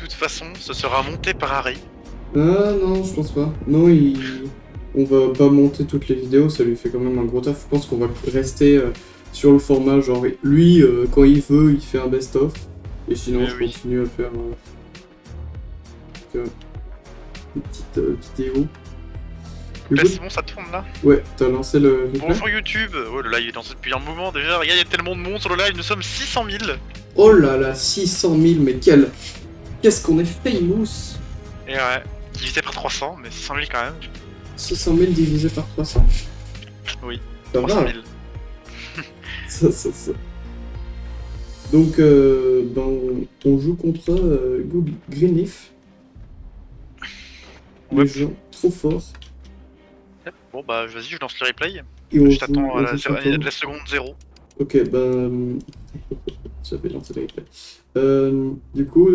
toute façon, ce sera monté par Harry. Ah non, je pense pas. Non, on va pas monter toutes les vidéos, ça lui fait quand même un gros taf. Je pense qu'on va rester sur le format, genre lui, quand il veut, il fait un best-of. Et sinon, je Oui. continue à faire une petite vidéo. Là, c'est bon, ça tourne là. Ouais, t'as lancé le replay. Bonjour YouTube. Oh, le live est lancé depuis un moment déjà. Regarde, il y a tellement de monde sur le live. Nous sommes 600 000. Oh là là, 600 000, mais qu'est-ce qu'on est famous. Et ouais, divisé par 300, mais 600 000 quand même. 600 000 divisé par 300. Oui, Ça 300 va. 000. Ça. Donc, on joue contre Greenleaf. Ouais. Les gens trop forts. Bon bah vas-y, je lance le replay. Et on Je t'attends à joue contre- la seconde 0. Ok, j'avais lancé le replay. Du coup,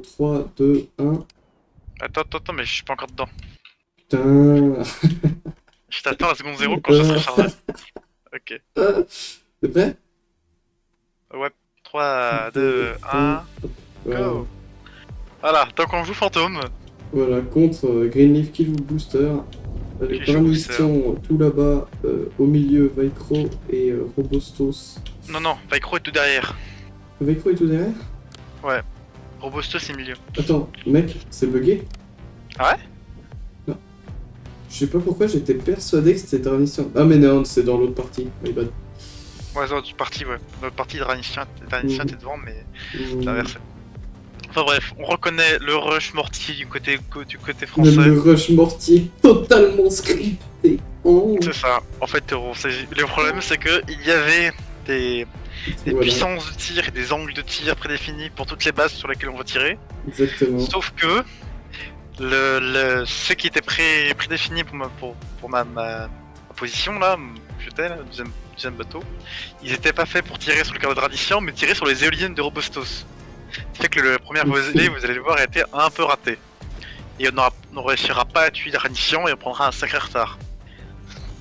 3, 2, 1. Attends, mais je suis pas encore dedans. Putain. Je t'attends à la seconde 0 quand je serai chargé. Ok. T'es prêt? Ouais, 3, 2, 1, go. Voilà, tant qu'on joue fantôme. Voilà, contre Greenleaf qui joue booster. Avec Qui joue Permission tout là-bas, au milieu Vicro et Robostos. Non, Vicro est tout derrière. Vicro est tout derrière? Ouais. Robosto c'est milieu. Attends, mec, c'est bugué? Ah ouais? Non. Je sais pas pourquoi j'étais persuadé que c'était Dranition. Ah mais non, c'est dans l'autre partie, my bad. Ouais, c'est l'autre partie, ouais. L'autre partie de Dranicien t'es devant, mais c'est inversé. Enfin bref, on reconnaît le rush mortier du côté français. Même le rush mortier totalement scripté. Oh. C'est ça. En fait, le problème c'est que il y avait des Voilà. puissances de tir et des angles de tir prédéfinis pour toutes les bases sur lesquelles on va tirer. Exactement. Sauf que ce qui était prédéfini pour ma position là, où j'étais là, deuxième bateau, ils étaient pas faits pour tirer sur le cœur de Radician, mais tirer sur les éoliennes de Robostos. Ce qui fait que la première volée, vous allez le voir, a été un peu ratée. Et on ne réussira pas à tuer Dranician et on prendra un sacré retard.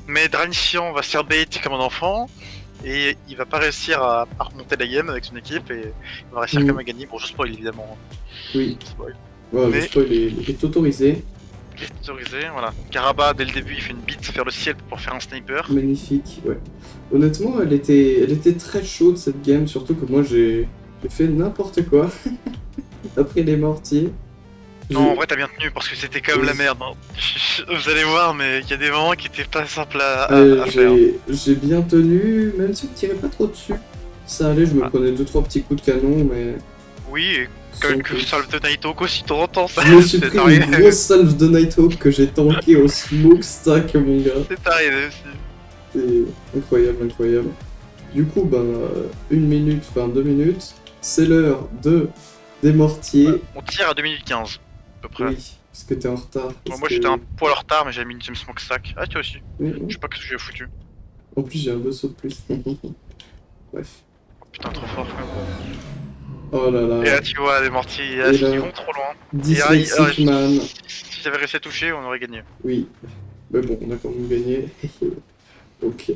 Mais Dranician va se faire bait comme un enfant, et il va pas réussir à remonter la game avec son équipe, et il va réussir quand même à gagner. Bon, je spoil évidemment. Oui. Spoil. Voilà, le spoil est autorisé. Il est autorisé, voilà. Karaba, dès le début, il fait une bite vers le ciel pour faire un sniper. Magnifique, ouais. Honnêtement, elle était très chaude cette game, surtout que moi j'ai fait n'importe quoi après les mortiers. Non, en vrai, t'as bien tenu parce que c'était quand même la merde. Hein. Vous allez voir, mais il y a des moments qui étaient pas simples à faire. J'ai bien tenu, même si je tirais pas trop dessus. Ça allait, je me prenais 2-3 petits coups de canon, mais. Oui, et quelques salves de Nighthawk aussi, de temps en temps, ça. Je me suis pris une grosse salve de Nighthawk que j'ai tanké au smokestack, mon gars. C'est arrivé aussi. C'est incroyable. Du coup, 2 minutes, c'est l'heure des mortiers. Ouais, on tire à 2 minutes 15, à peu près. Oui, parce que t'es en retard. Moi j'étais un poil en retard, mais j'avais mis une deuxième smokestack. Ah, toi aussi. Oui. Je sais pas ce que j'ai foutu. En plus, j'ai un beau saut de plus. Bref. Oh, putain, trop fort quand même. Oh là là. Et là, tu vois, les mortiers, ils vont trop loin. Dyslexic Man. Si j'avais réussi à toucher, on aurait gagné. Oui. Mais bon, on a quand même gagné. Ok.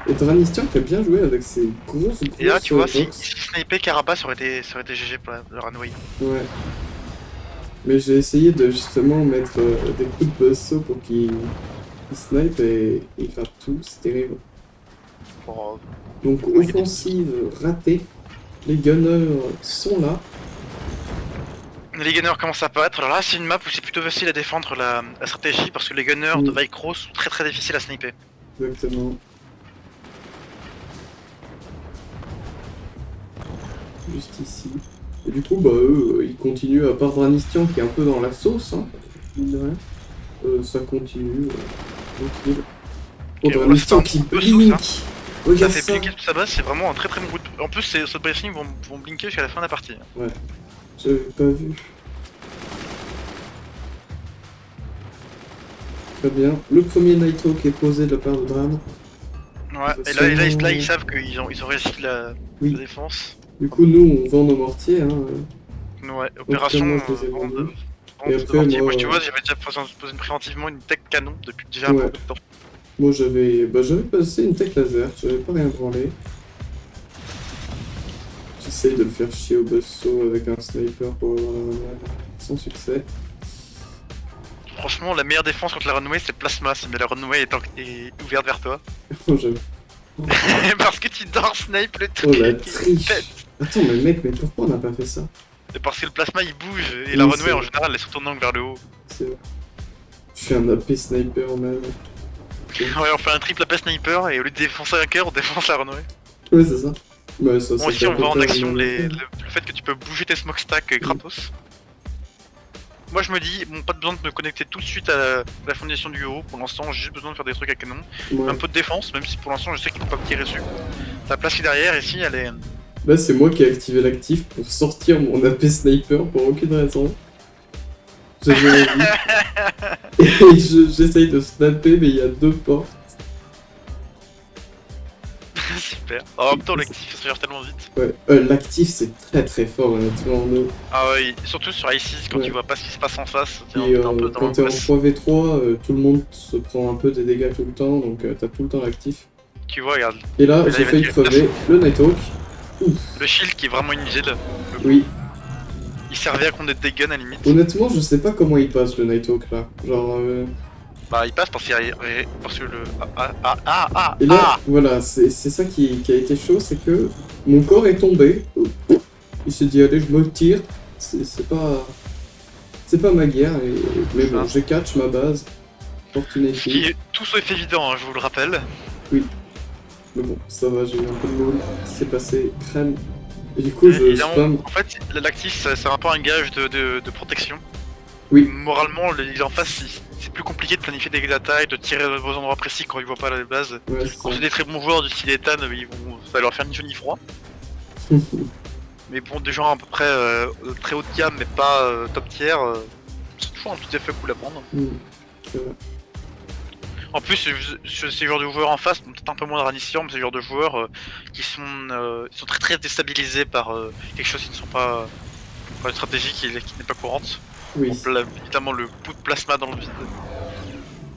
Et Dranistian qui a bien joué avec ses grosses. Et là, tu vois, si sniper Karaba, ça aurait été GG pour le runway. Ouais. Mais j'ai essayé de justement mettre des coups de buzz pour qu'il snipe et il rate tout, c'est terrible. Oh. Donc offensive ratée. Les gunners sont là. Les gunners commencent à apparaître. Alors là, c'est une map où c'est plutôt facile à défendre la stratégie parce que les gunners de Vicro sont très difficiles à sniper. Exactement. Juste ici. Et du coup, eux, ils continuent, à part Dranistian qui est un peu dans la sauce, hein. Ça continue, tranquille. Oh, Dranistian qui blink. Ça fait blinker toute sa base, c'est vraiment un très bon coup de... En plus, ce briefing vont blinker jusqu'à la fin de la partie. Ouais, j'avais pas vu. Très bien. Le premier Nighthawk est posé de la part de Dran. Ouais, et là ils savent qu'ils ont réussi la défense. Du coup, nous, on vend nos mortiers. Hein. Ouais, opération et après, moi, tu vois, j'avais déjà posé préventivement une tech canon depuis déjà un peu de temps. Moi, j'avais passé une tech laser, j'avais pas rien branlé. J'essaye de le faire chier au buzzsaw avec un sniper pour sans succès. Franchement, la meilleure défense contre la runway, c'est le plasma, si la runway est ouverte vers toi. Oh, j'avoue. Parce que tu dors snipe le Oh truc. la et il triche. pète. Attends, mais mec, mais pourquoi on n'a pas fait ça? C'est parce que le plasma il bouge et Oui, la runway c'est en vrai. général elle est sur ton angle vers le haut. C'est vrai. Je suis un AP sniper même. Ouais, on fait un triple AP sniper et au lieu de défoncer un cœur, on défonce la runway. Ouais, c'est ça. Ouais, ça, Bon, c'est ici on voit en pas action mal. le fait que tu peux bouger tes smokestacks gratos. Moi je me dis, bon, pas besoin de me connecter tout de suite à la fondation du héros. Pour l'instant, j'ai juste besoin de faire des trucs à canon. Ouais. Un peu de défense, même si pour l'instant je sais qu'il peut pas me tirer dessus. La place qui est derrière, ici, elle est. Là, c'est moi qui ai activé l'actif pour sortir mon AP sniper pour aucune raison. J'avais envie. Et j'essaye de snapper, mais il y a 2 portes. Super. En même temps, l'actif se gère tellement vite. Ouais, l'actif c'est très très fort honnêtement. Ah ouais, surtout sur I6, quand Ouais. tu vois pas ce qui se passe en face, t'es Et un peu dans quand t'es en l'angoisse. 3v3, tout le monde se prend un peu des dégâts tout le temps, donc t'as tout le temps l'actif. Tu vois, regarde, Et là, Mais là, j'ai il va failli tirer. crever le Nighthawk. le shield qui est vraiment inutile. Oui, Il servait à contre des guns à la limite. honnêtement, je sais pas comment il passe le Nighthawk là. Genre. Bah, il passe parce que le. Et là, voilà, c'est ça qui a été chaud, c'est que mon corps est tombé. Il s'est dit, allez, je me tire. C'est pas. C'est pas ma guerre, mais bon, j'ai catch ma base. Ce qui Fortunately. est tout sauf évident, hein, je vous le rappelle. Mais bon, ça va, j'ai eu un peu de moule. C'est passé crème. Et du coup, je Évidemment, spam. en fait, l'actif, c'est un peu un gage de protection. Oui. Moralement, il en face, c'est plus compliqué de planifier des attaques, de tirer aux endroits précis quand ils voient pas la base. Ouais, c'est Quand ça. c'est des très bons joueurs du style Ethan, ça va leur faire ni chaud ni froid. Mais bon, des gens à peu près très haut de gamme, mais pas top tier, c'est toujours un petit effet cool à prendre. C'est vrai. En plus, ces genres de joueurs en face, ont peut-être un peu moins de ranition, mais c'est le genre de joueurs qui sont très très déstabilisés par quelque chose qui ne sont pas. par une stratégie qui n'est pas courante. Oui. Donc là, évidemment, le coup de plasma dans le vide.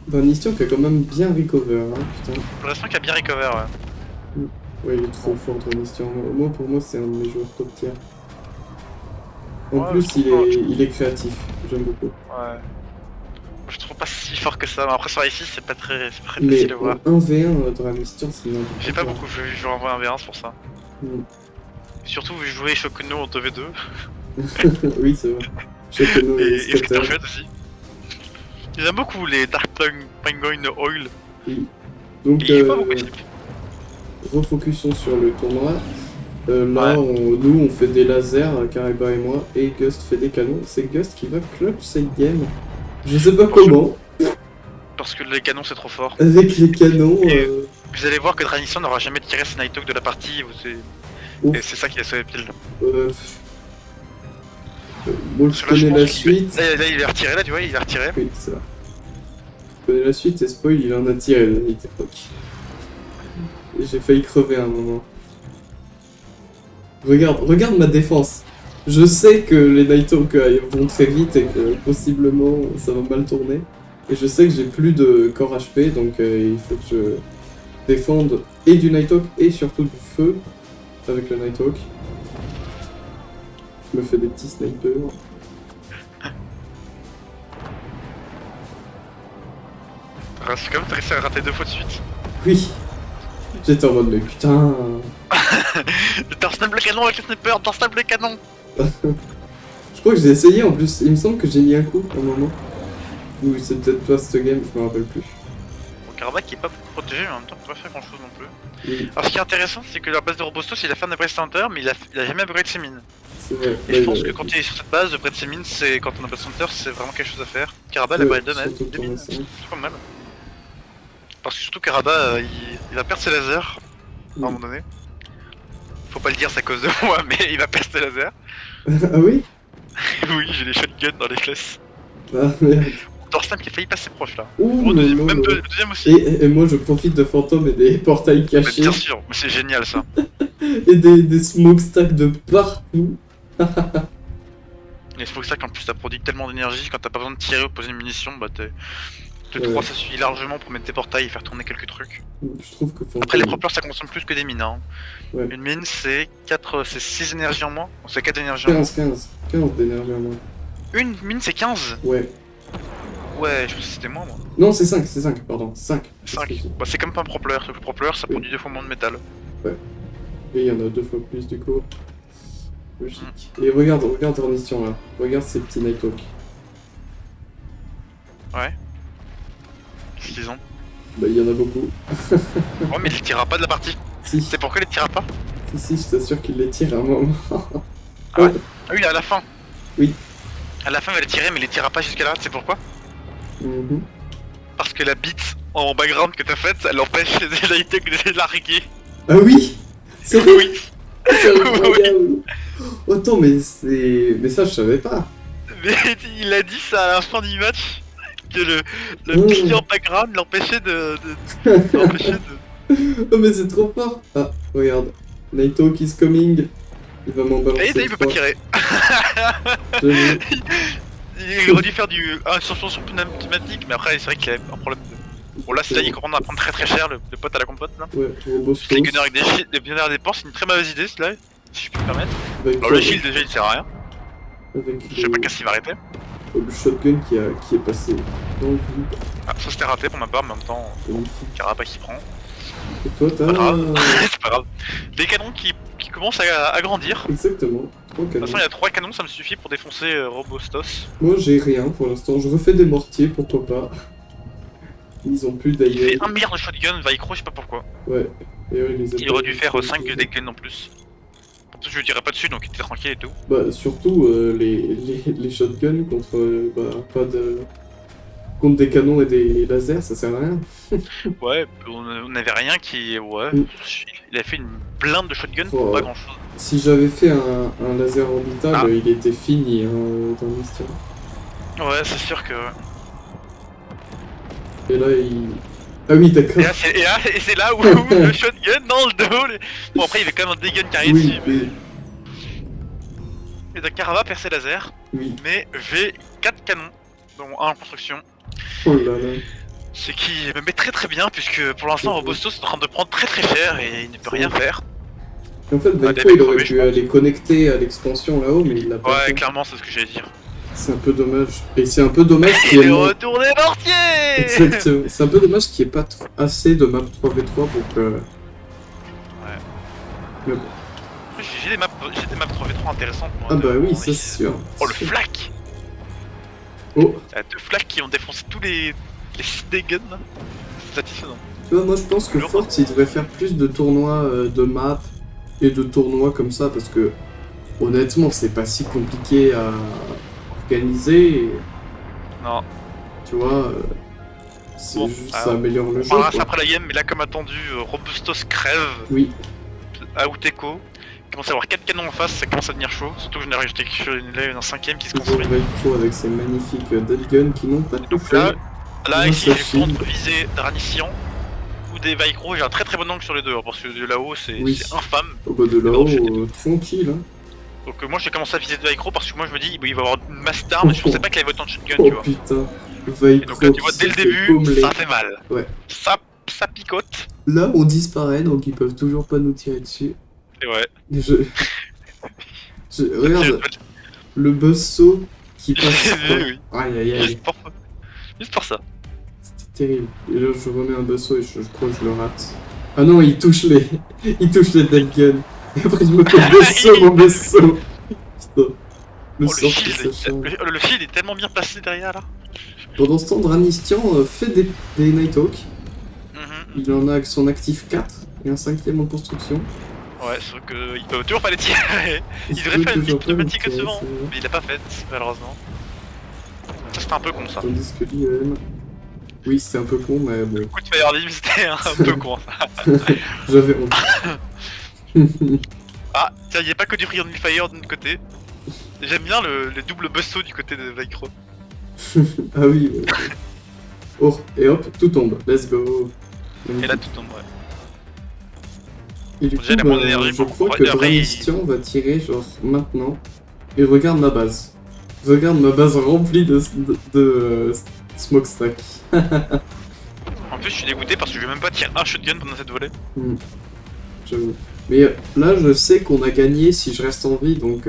Bah, Nistio qui a quand même bien recover, hein, putain. Pour l'instant, qui a bien recover, ouais. Ouais, il est trop fort, Nistio. Moi, pour moi, c'est un de mes joueurs top tier. En Ouais, plus, je trouve il est créatif. J'aime beaucoup. Ouais. Je trouve pas si fort que ça, mais après sur ici, c'est pas très Mais facile à voir. en 1v1 dans la Nistio, c'est n'importe quoi. J'ai pas beaucoup joué en 1v1, c'est pour ça. Mm. Surtout, j'ai joué Shokuno en 2v2. Oui, c'est vrai. Shokuno Et et Scatter. Scattershot aussi. J'aime beaucoup les Dark Penguin Oil. Oui. Donc, Et il est pas beaucoup ici. refocusons sur le tournoi. Là, nous, on fait des lasers, Kariba et moi, et Gust fait des canons. C'est Gust qui va clutch cette game. Je sais pas comment, Parce que les canons c'est trop fort. avec les canons. Et- Vous allez voir que Dranisson n'aura jamais tiré ses Nighthawk de la partie. Ouf. Et c'est ça qui a sauvé pile. Moi, je Parce que là, connais pense la qu'il- suite. Là, il est retiré, là, tu vois, il est retiré. Oui, c'est vrai. Je connais la suite et spoil, il en a tiré de Nighthawk. Et j'ai failli crever à un moment. Regarde ma défense. Je sais que les Nighthawk vont très vite et que possiblement ça va mal tourner. Et je sais que j'ai plus de corps HP, donc il faut que je défende et du Nighthawk et surtout du feu avec le Nighthawk. Je me fais des petits snipers. C'est quand même réussi à rater 2 fois de suite. Oui. J'étais en mode mais putain. T'as snap le canon avec le sniper, t'as snap le canon. Je crois que j'ai essayé en plus. Il me semble que j'ai mis un coup à un moment. Ou c'est peut-être pas cette game, je me rappelle plus. Bon, Karabakh qui est pas beaucoup protégé, mais en même temps, il peut pas faire grand chose non plus. Oui, Alors, ce qui est intéressant, c'est que la base de Robostos, il a fait un upgrade center, mais il a jamais upgrade ses mines. c'est vrai. Et je pense que quand il est sur cette base, upgrade ses mines, c'est quand on upgrade center, c'est vraiment quelque chose à faire. Karabakh, il a upgrade surtout des pour mines, l'instant. c'est pas mal. Parce que surtout Karabakh, il va perdre ses lasers à un moment donné. Faut pas le dire, c'est à cause de moi, mais il va perdre ses lasers. Ah oui? Oui, j'ai des shotguns dans les fesses. Ah merde. Dorsam qui a failli passer proche là. Ouh, Gros, deuxième, non, même non. deuxième aussi. Et moi je profite de fantômes et des portails Mais cachés bien sûr, mais c'est génial ça. et des smokestacks de partout. Et c'est pour ça qu'en plus ça produit tellement d'énergie, quand t'as pas besoin de tirer ou de poser une munition, bah 2, 3 ça suffit largement pour mettre des portails et faire tourner quelques trucs. Je trouve que Après les propulseurs ça consomme plus que des mines. Hein. Ouais. Une mine c'est 6 énergies en moins. C'est 4 énergies en moins. 15 d'énergie en moins. Une mine c'est 15. Ouais. Ouais, je pensais que c'était moins moi. Non, c'est 5, pardon. 5. 5. Bah, c'est comme pas un propelleur, sauf que le propelleur ça produit 2 fois moins de métal. Ouais. Et il y en a 2 fois plus du coup. Logique. Et regarde Ornition là. Regarde ces petits Nighthawk. Ouais. Qu'est-ce qu'ils ont? Bah, il y en a beaucoup. Ouais, mais il les tirera pas de la partie. Si. C'est pourquoi il les tirera pas? Si, je t'assure qu'il les tire à un moment. Ah ouais. Ah oui, à la fin. Oui. À la fin, il va les tirer, mais il les tirera pas jusqu'à là. C'est pourquoi? Parce que la bite en background que t'as faite, elle empêche les Nighthawk de les larguer. Ah oui. C'est vrai. Oui. C'est incroyable. Attends, mais c'est... Mais ça, je savais pas. Mais il a dit ça à la fin du match. Que le petit en background l'empêchait l'empêchait de... Oh, mais c'est trop fort. Ah, regarde. Nighthawk is coming. Il va m'en balancer. Et il peut pas tirer. Il aurait dû faire un suspension pneumatique, mais après c'est vrai qu'il avait un problème de... Bon là c'est là il commence à prendre très cher le pote à la compote là. Ouais, robot Les gunners avec des gunners à dépense, c'est une très mauvaise idée cela, si je peux me permettre. Alors le shield déjà il sert à rien. Je sais pas qu'est-ce qu'il va arrêter. Le shotgun qui est passé dans le vide. Ah, ça c'était raté pour ma part, mais en même temps, Carapa qui prend. Et toi t'as... C'est pas grave. Des canons qui commencent à grandir. Exactement. 3 canons. De toute façon il y a 3 canons, ça me suffit pour défoncer Robostos. Moi j'ai rien pour l'instant, je refais des mortiers, pourquoi pas. Ils ont plus Il d'ailleurs. fait 1 milliard de shotgun, Vicro, je sais pas pourquoi. Ouais. Il aurait dû faire 5 deckguns en plus. Pour ça je le dirais pas dessus, donc il était tranquille et tout. Bah surtout les shotguns contre contre des canons et des lasers, ça sert à rien. Ouais, on n'avait rien qui... Ouais, il a fait une blinde de shotgun Oh, pour pas grand chose. Si j'avais fait un laser orbital, il était fini dans l'histoire. Ouais, c'est sûr que... Et là, il... Ah oui, d'accord. Et c'est là où le shotgun dans le dos... Bon après il y avait quand même un dégât qui arrive dessus, mais... Et donc Carava percé laser, mais j'ai 4 canons, dont 1 en construction. Oh là là. Ce qui me met très bien, puisque pour l'instant Robostos est en train de prendre très cher et il ne peut rien faire. En fait, Vectro il aurait pu les connecter à l'expansion là-haut, mais il l'a pas fait. Ouais, clairement, c'est ce que j'allais dire. C'est un peu dommage. Et c'est un peu dommage qu'il y ait... retourné mortier. Exactement. C'est un peu dommage qu'il n'y ait pas assez de map 3v3 pour que... Ouais. Mais bon. J'ai des maps 3v3 intéressantes. Moi, ah bah oui, ça c'est sûr. Oh le flak. Oh. Il y a 2 flaks qui ont défoncé tous les guns là. C'est satisfaisant. Tu vois, moi je pense que Force il devrait faire plus de tournois de maps et de tournois comme ça parce que honnêtement c'est pas si compliqué à organiser. Et... Non. Tu vois, c'est bon, juste ça améliore le jeu. On verra ça après la game, mais là comme attendu, Robustos crève. Oui. À Uteco. Il commence à avoir 4 canons en face, ça commence à devenir chaud. Surtout que je n'ai rajouté un 5ème qui se construit. Avec ces magnifiques deadguns qui n'ont pas de donc là ici j'ai contre visée d'Ranician ou des Vicro, j'ai un très bon angle sur les deux, hein, parce que de là-haut c'est infâme. Au bas de là-haut, tranquille. Hein. Donc moi j'ai commencé à viser de Vicro parce que moi je me dis il va y avoir une masse d'armes, mais je pensais pas qu'il y avait autant de shotgun, tu vois. Putain, Vicro, et donc là tu vois dès le début, ça fait mal. Ouais. Ça picote. Là on disparaît donc ils peuvent toujours pas nous tirer dessus. Et ouais. Regarde le buzzsaw qui passe. Oui. Aïe aïe aïe. Juste pour ça. C'était terrible. Et là je remets un buzzsaw et je crois que je le rate. Ah non, il touche les deadguns. Et après je me fais mon buzzsaw. Putain. Le shield est tellement bien passé derrière là. Pendant ce temps, Dranistian fait des Nighthawk. Il en a avec son actif 4 et un 5ème en construction. Ouais, c'est vrai qu'il peut toujours pas les tirer. Il devrait faire une petite pneumatique devant, mais il l'a pas faite, malheureusement. Ça c'était un peu con ça. Tandis que l'IEM... Oui, c'était un peu con, mais bon. Le coup de Fire Dim c'était un peu con ça. J'avais honte. Ah, tiens, y'a pas que du Friendly Fire de notre côté. J'aime bien le double busto du côté de Vicro. Ah oui, ouais. Oh, et hop, tout tombe, let's go. Et là tout tombe, ouais. Et du coup, je crois que Dranistian va tirer genre maintenant. Et regarde ma base. Regarde ma base remplie de Smokestack. En plus, je suis dégoûté parce que je vais même pas tirer un shotgun pendant cette volée. J'avoue. Mais là, je sais qu'on a gagné si je reste en vie, donc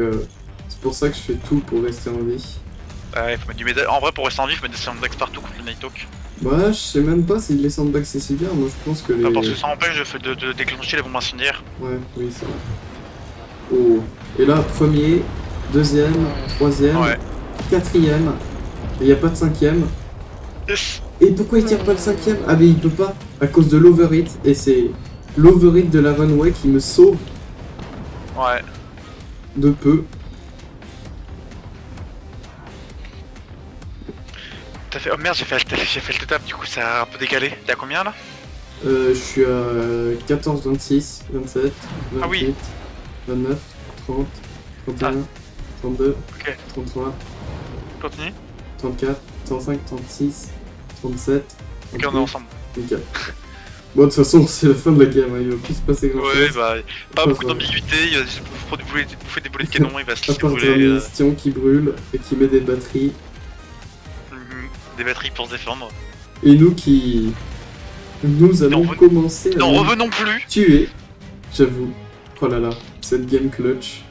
c'est pour ça que je fais tout pour rester en vie. Ouais, faut mettre du médaille. En vrai, pour rester en vie, faut mettre des sandbags partout contre le Night Hawk. Bah, je sais même pas si les sandbags c'est si bien. Moi, je pense que les. Parce que ça empêche de déclencher les bombes incendiaires. Ouais, oui, c'est vrai. Oh. Et là, premier, deuxième, troisième, Ouais. quatrième. Il n'y a pas de cinquième. Yes. Et pourquoi il tire pas le cinquième? Ah, mais il peut pas, à cause de l'overhit. Et c'est l'overhit de la runway qui me sauve Ouais. de peu. T'as fait. Oh merde, j'ai fait le total, du coup ça a un peu décalé. T'es à combien là? Je suis à 14, 26, 27, 28, Ah oui. 29, 30, 31, 32, Ok. 33, Continue. 34, 35, 36, 37. Ok, on est ensemble. Nickel. Bon, de toute façon, c'est la fin de la game, hein. Il va plus se passer grand chose. Ouais, bah, pas beaucoup Ouais. d'ambiguïté, il va juste bouffer des boulets de canon, il va se À laisser part brûler Dramnistion qui brûle et qui met des batteries. des batteries pour se défendre. Et nous qui. Nous allons revenons- commencer à N'en nous revenons plus. tuer. J'avoue. Oh là là, cette game clutch.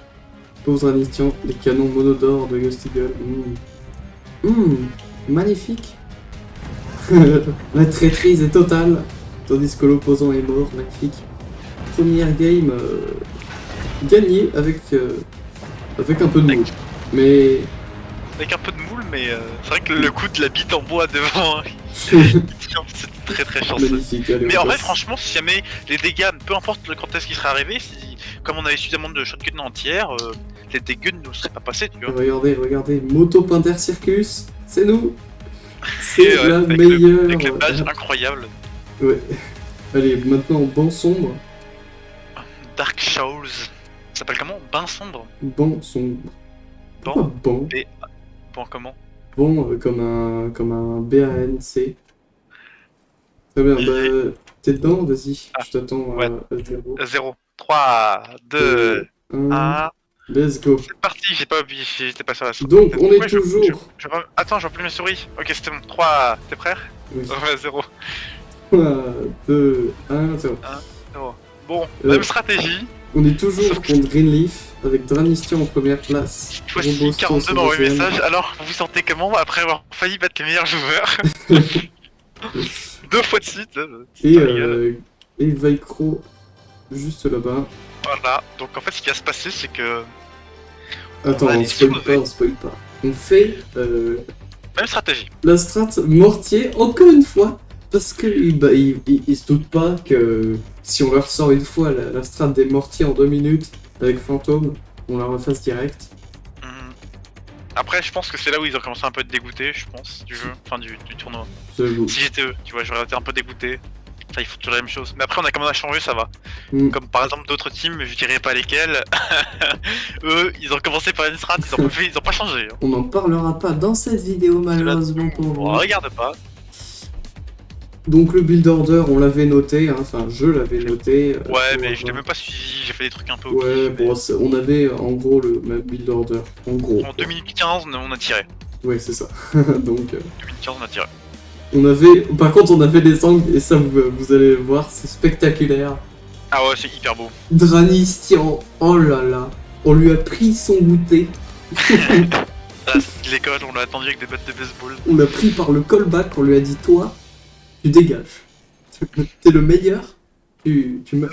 Pauvre Dramnistion, les canons monodore de Ghost Eagle. Magnifique. La traîtrise est totale. Tandis que l'opposant est mort, magnifique. Première game gagnée avec un peu de moule. Mais Avec un peu de moule, mais c'est vrai que le coup de la bite en bois devant, c'est très très chanceux. magnifique. Allez, Mais on en vrai, passe. franchement, si jamais les dégâts, peu importe quand est-ce qu'il serait arrivé, si comme on avait suffisamment de shotgun entière, les dégâts ne nous seraient pas passés, tu vois. Regardez, Moto Pinter Circus, c'est nous. C'est Et, la avec meilleure. avec le badge incroyable. Ouais. Allez, maintenant banc sombre. Dark Souls. Ça s'appelle comment? Bain sombre? Banc sombre. Pourquoi Ban? banc? Bon, comment? Banc comme un BANC. Très bien, bah t'es dedans, vas-y. Ah, Je t'attends ouais. à 0. 0. 3, 2, 1. 1. Let's go. C'est parti, j'ai pas oublié, j'étais pas sur la souris. Donc, on est Pourquoi toujours. Attends, je vois plus mes souris. Ok, c'était bon. 3, t'es prêt? Oui. Ouais, 0. 3, 2, 1, 0. 0. Bon, Euh, même stratégie. On est toujours Sauf que- contre Greenleaf avec Dranistion en première place. Cette fois-ci, Robostos 42 en m'envoie un deuxième. message. Alors, vous vous sentez comment après avoir failli battre les meilleurs joueurs? 2 fois de suite. Et, ça rigole. et Vicro juste là-bas. Voilà. Donc en fait, ce qui va se passer, c'est que Attends, va on les spoil soulever. pas, on spoil pas. On fait même stratégie. la strat mortier encore une fois. Parce que il se doute pas que si on leur sort une fois la strat des mortiers en 2 minutes avec Fantôme, on la refasse direct. Mhm. Après, je pense que c'est là où ils ont commencé un peu à être dégoûtés, je pense, du jeu, enfin du tournoi. J'avoue. Si j'étais eux, tu vois, j'aurais été un peu dégoûté. Enfin, ils font toujours la même chose. Mais après, on a quand même changé, ça va. Mm. Comme par exemple d'autres teams, je dirais pas lesquels. Eux, ils ont commencé par une strat, ils ont pas changé. Hein. On n'en parlera pas dans cette vidéo malheureusement pour vous. On regarde pas. Donc le build order, on l'avait noté, hein. Enfin je l'avais noté. Ouais, pour mais je l'ai avoir- même pas suivi, j'ai fait des trucs un peu au Ouais, pif, mais bon, on avait en gros le même build order. En gros. en 2 minutes 15, on a tiré. Ouais, c'est ça. Donc 2 minutes 15, on a tiré. on avait. Par contre, on avait des angles, et ça vous allez le voir, c'est spectaculaire. Ah ouais, c'est hyper beau. Dranistian, oh là là, on lui a pris son goûter. À l'école, on l'a attendu avec des battes de baseball. On l'a pris par le callback, on lui a dit toi, tu dégages. T'es le meilleur, tu meurs.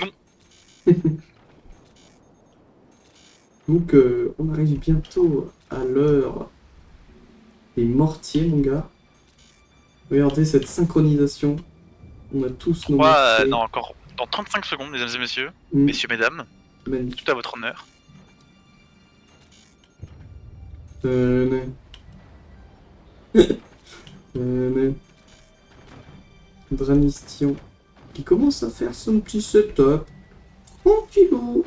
Donc on arrive bientôt à l'heure des mortiers, mon gars. Regardez cette synchronisation. On a tous nos mortiers. Non, encore dans 35 secondes, mesdames et messieurs, Mm, messieurs, mesdames, magnifique. tout à votre honneur. Dranistion qui commence à faire son petit setup. Tranquillou.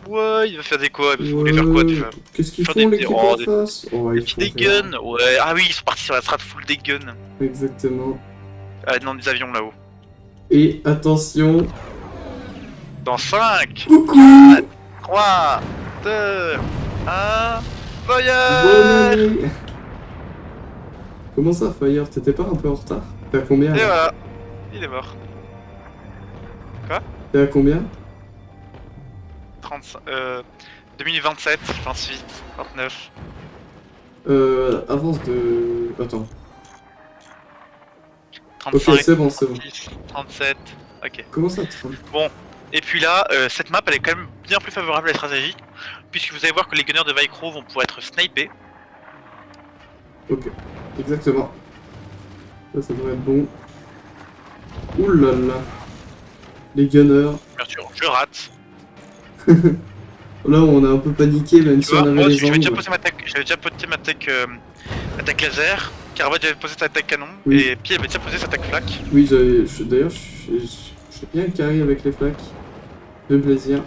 Ouais, il va faire des quoi? Ils voulaient faire quoi déjà? Qu'est-ce qu'ils Faire font des l'équipe petits- en oh, des- face? Oh, ils Des font rien. guns, ouais. Ah oui, ils sont partis sur la strat full des guns. Exactement. Ah non, des avions là-haut. Et attention. Dans 5, Coucou. 3, 2, 1, Bonne voyage! année. Comment ça, Fire? T'étais pas un peu en retard? T'es à combien Et là? voilà, il est mort. T'es à combien? 30, 2027, 28, 29. Avance de... Attends. Ok, 35, c'est bon, c'est bon. 36, 37, ok. Comment ça, 30? Bon, et puis là, cette map elle est quand même bien plus favorable à la stratégie, puisque vous allez voir que les gunners de Vicro vont pouvoir être snipés. Ok, exactement. Ça devrait être bon. Ouh là là. Les gunners. Bien sûr, je rate. Là, on a un peu paniqué, même Tu si on vois, avait moi les j'avais déjà angles. posé ma tech, attaque laser, Carabat j'avais posé sa attaque canon, Oui. et Pi avait déjà posé sa attaque flac. Oui, d'ailleurs, j'ai bien carré avec les flaques. De plaisir.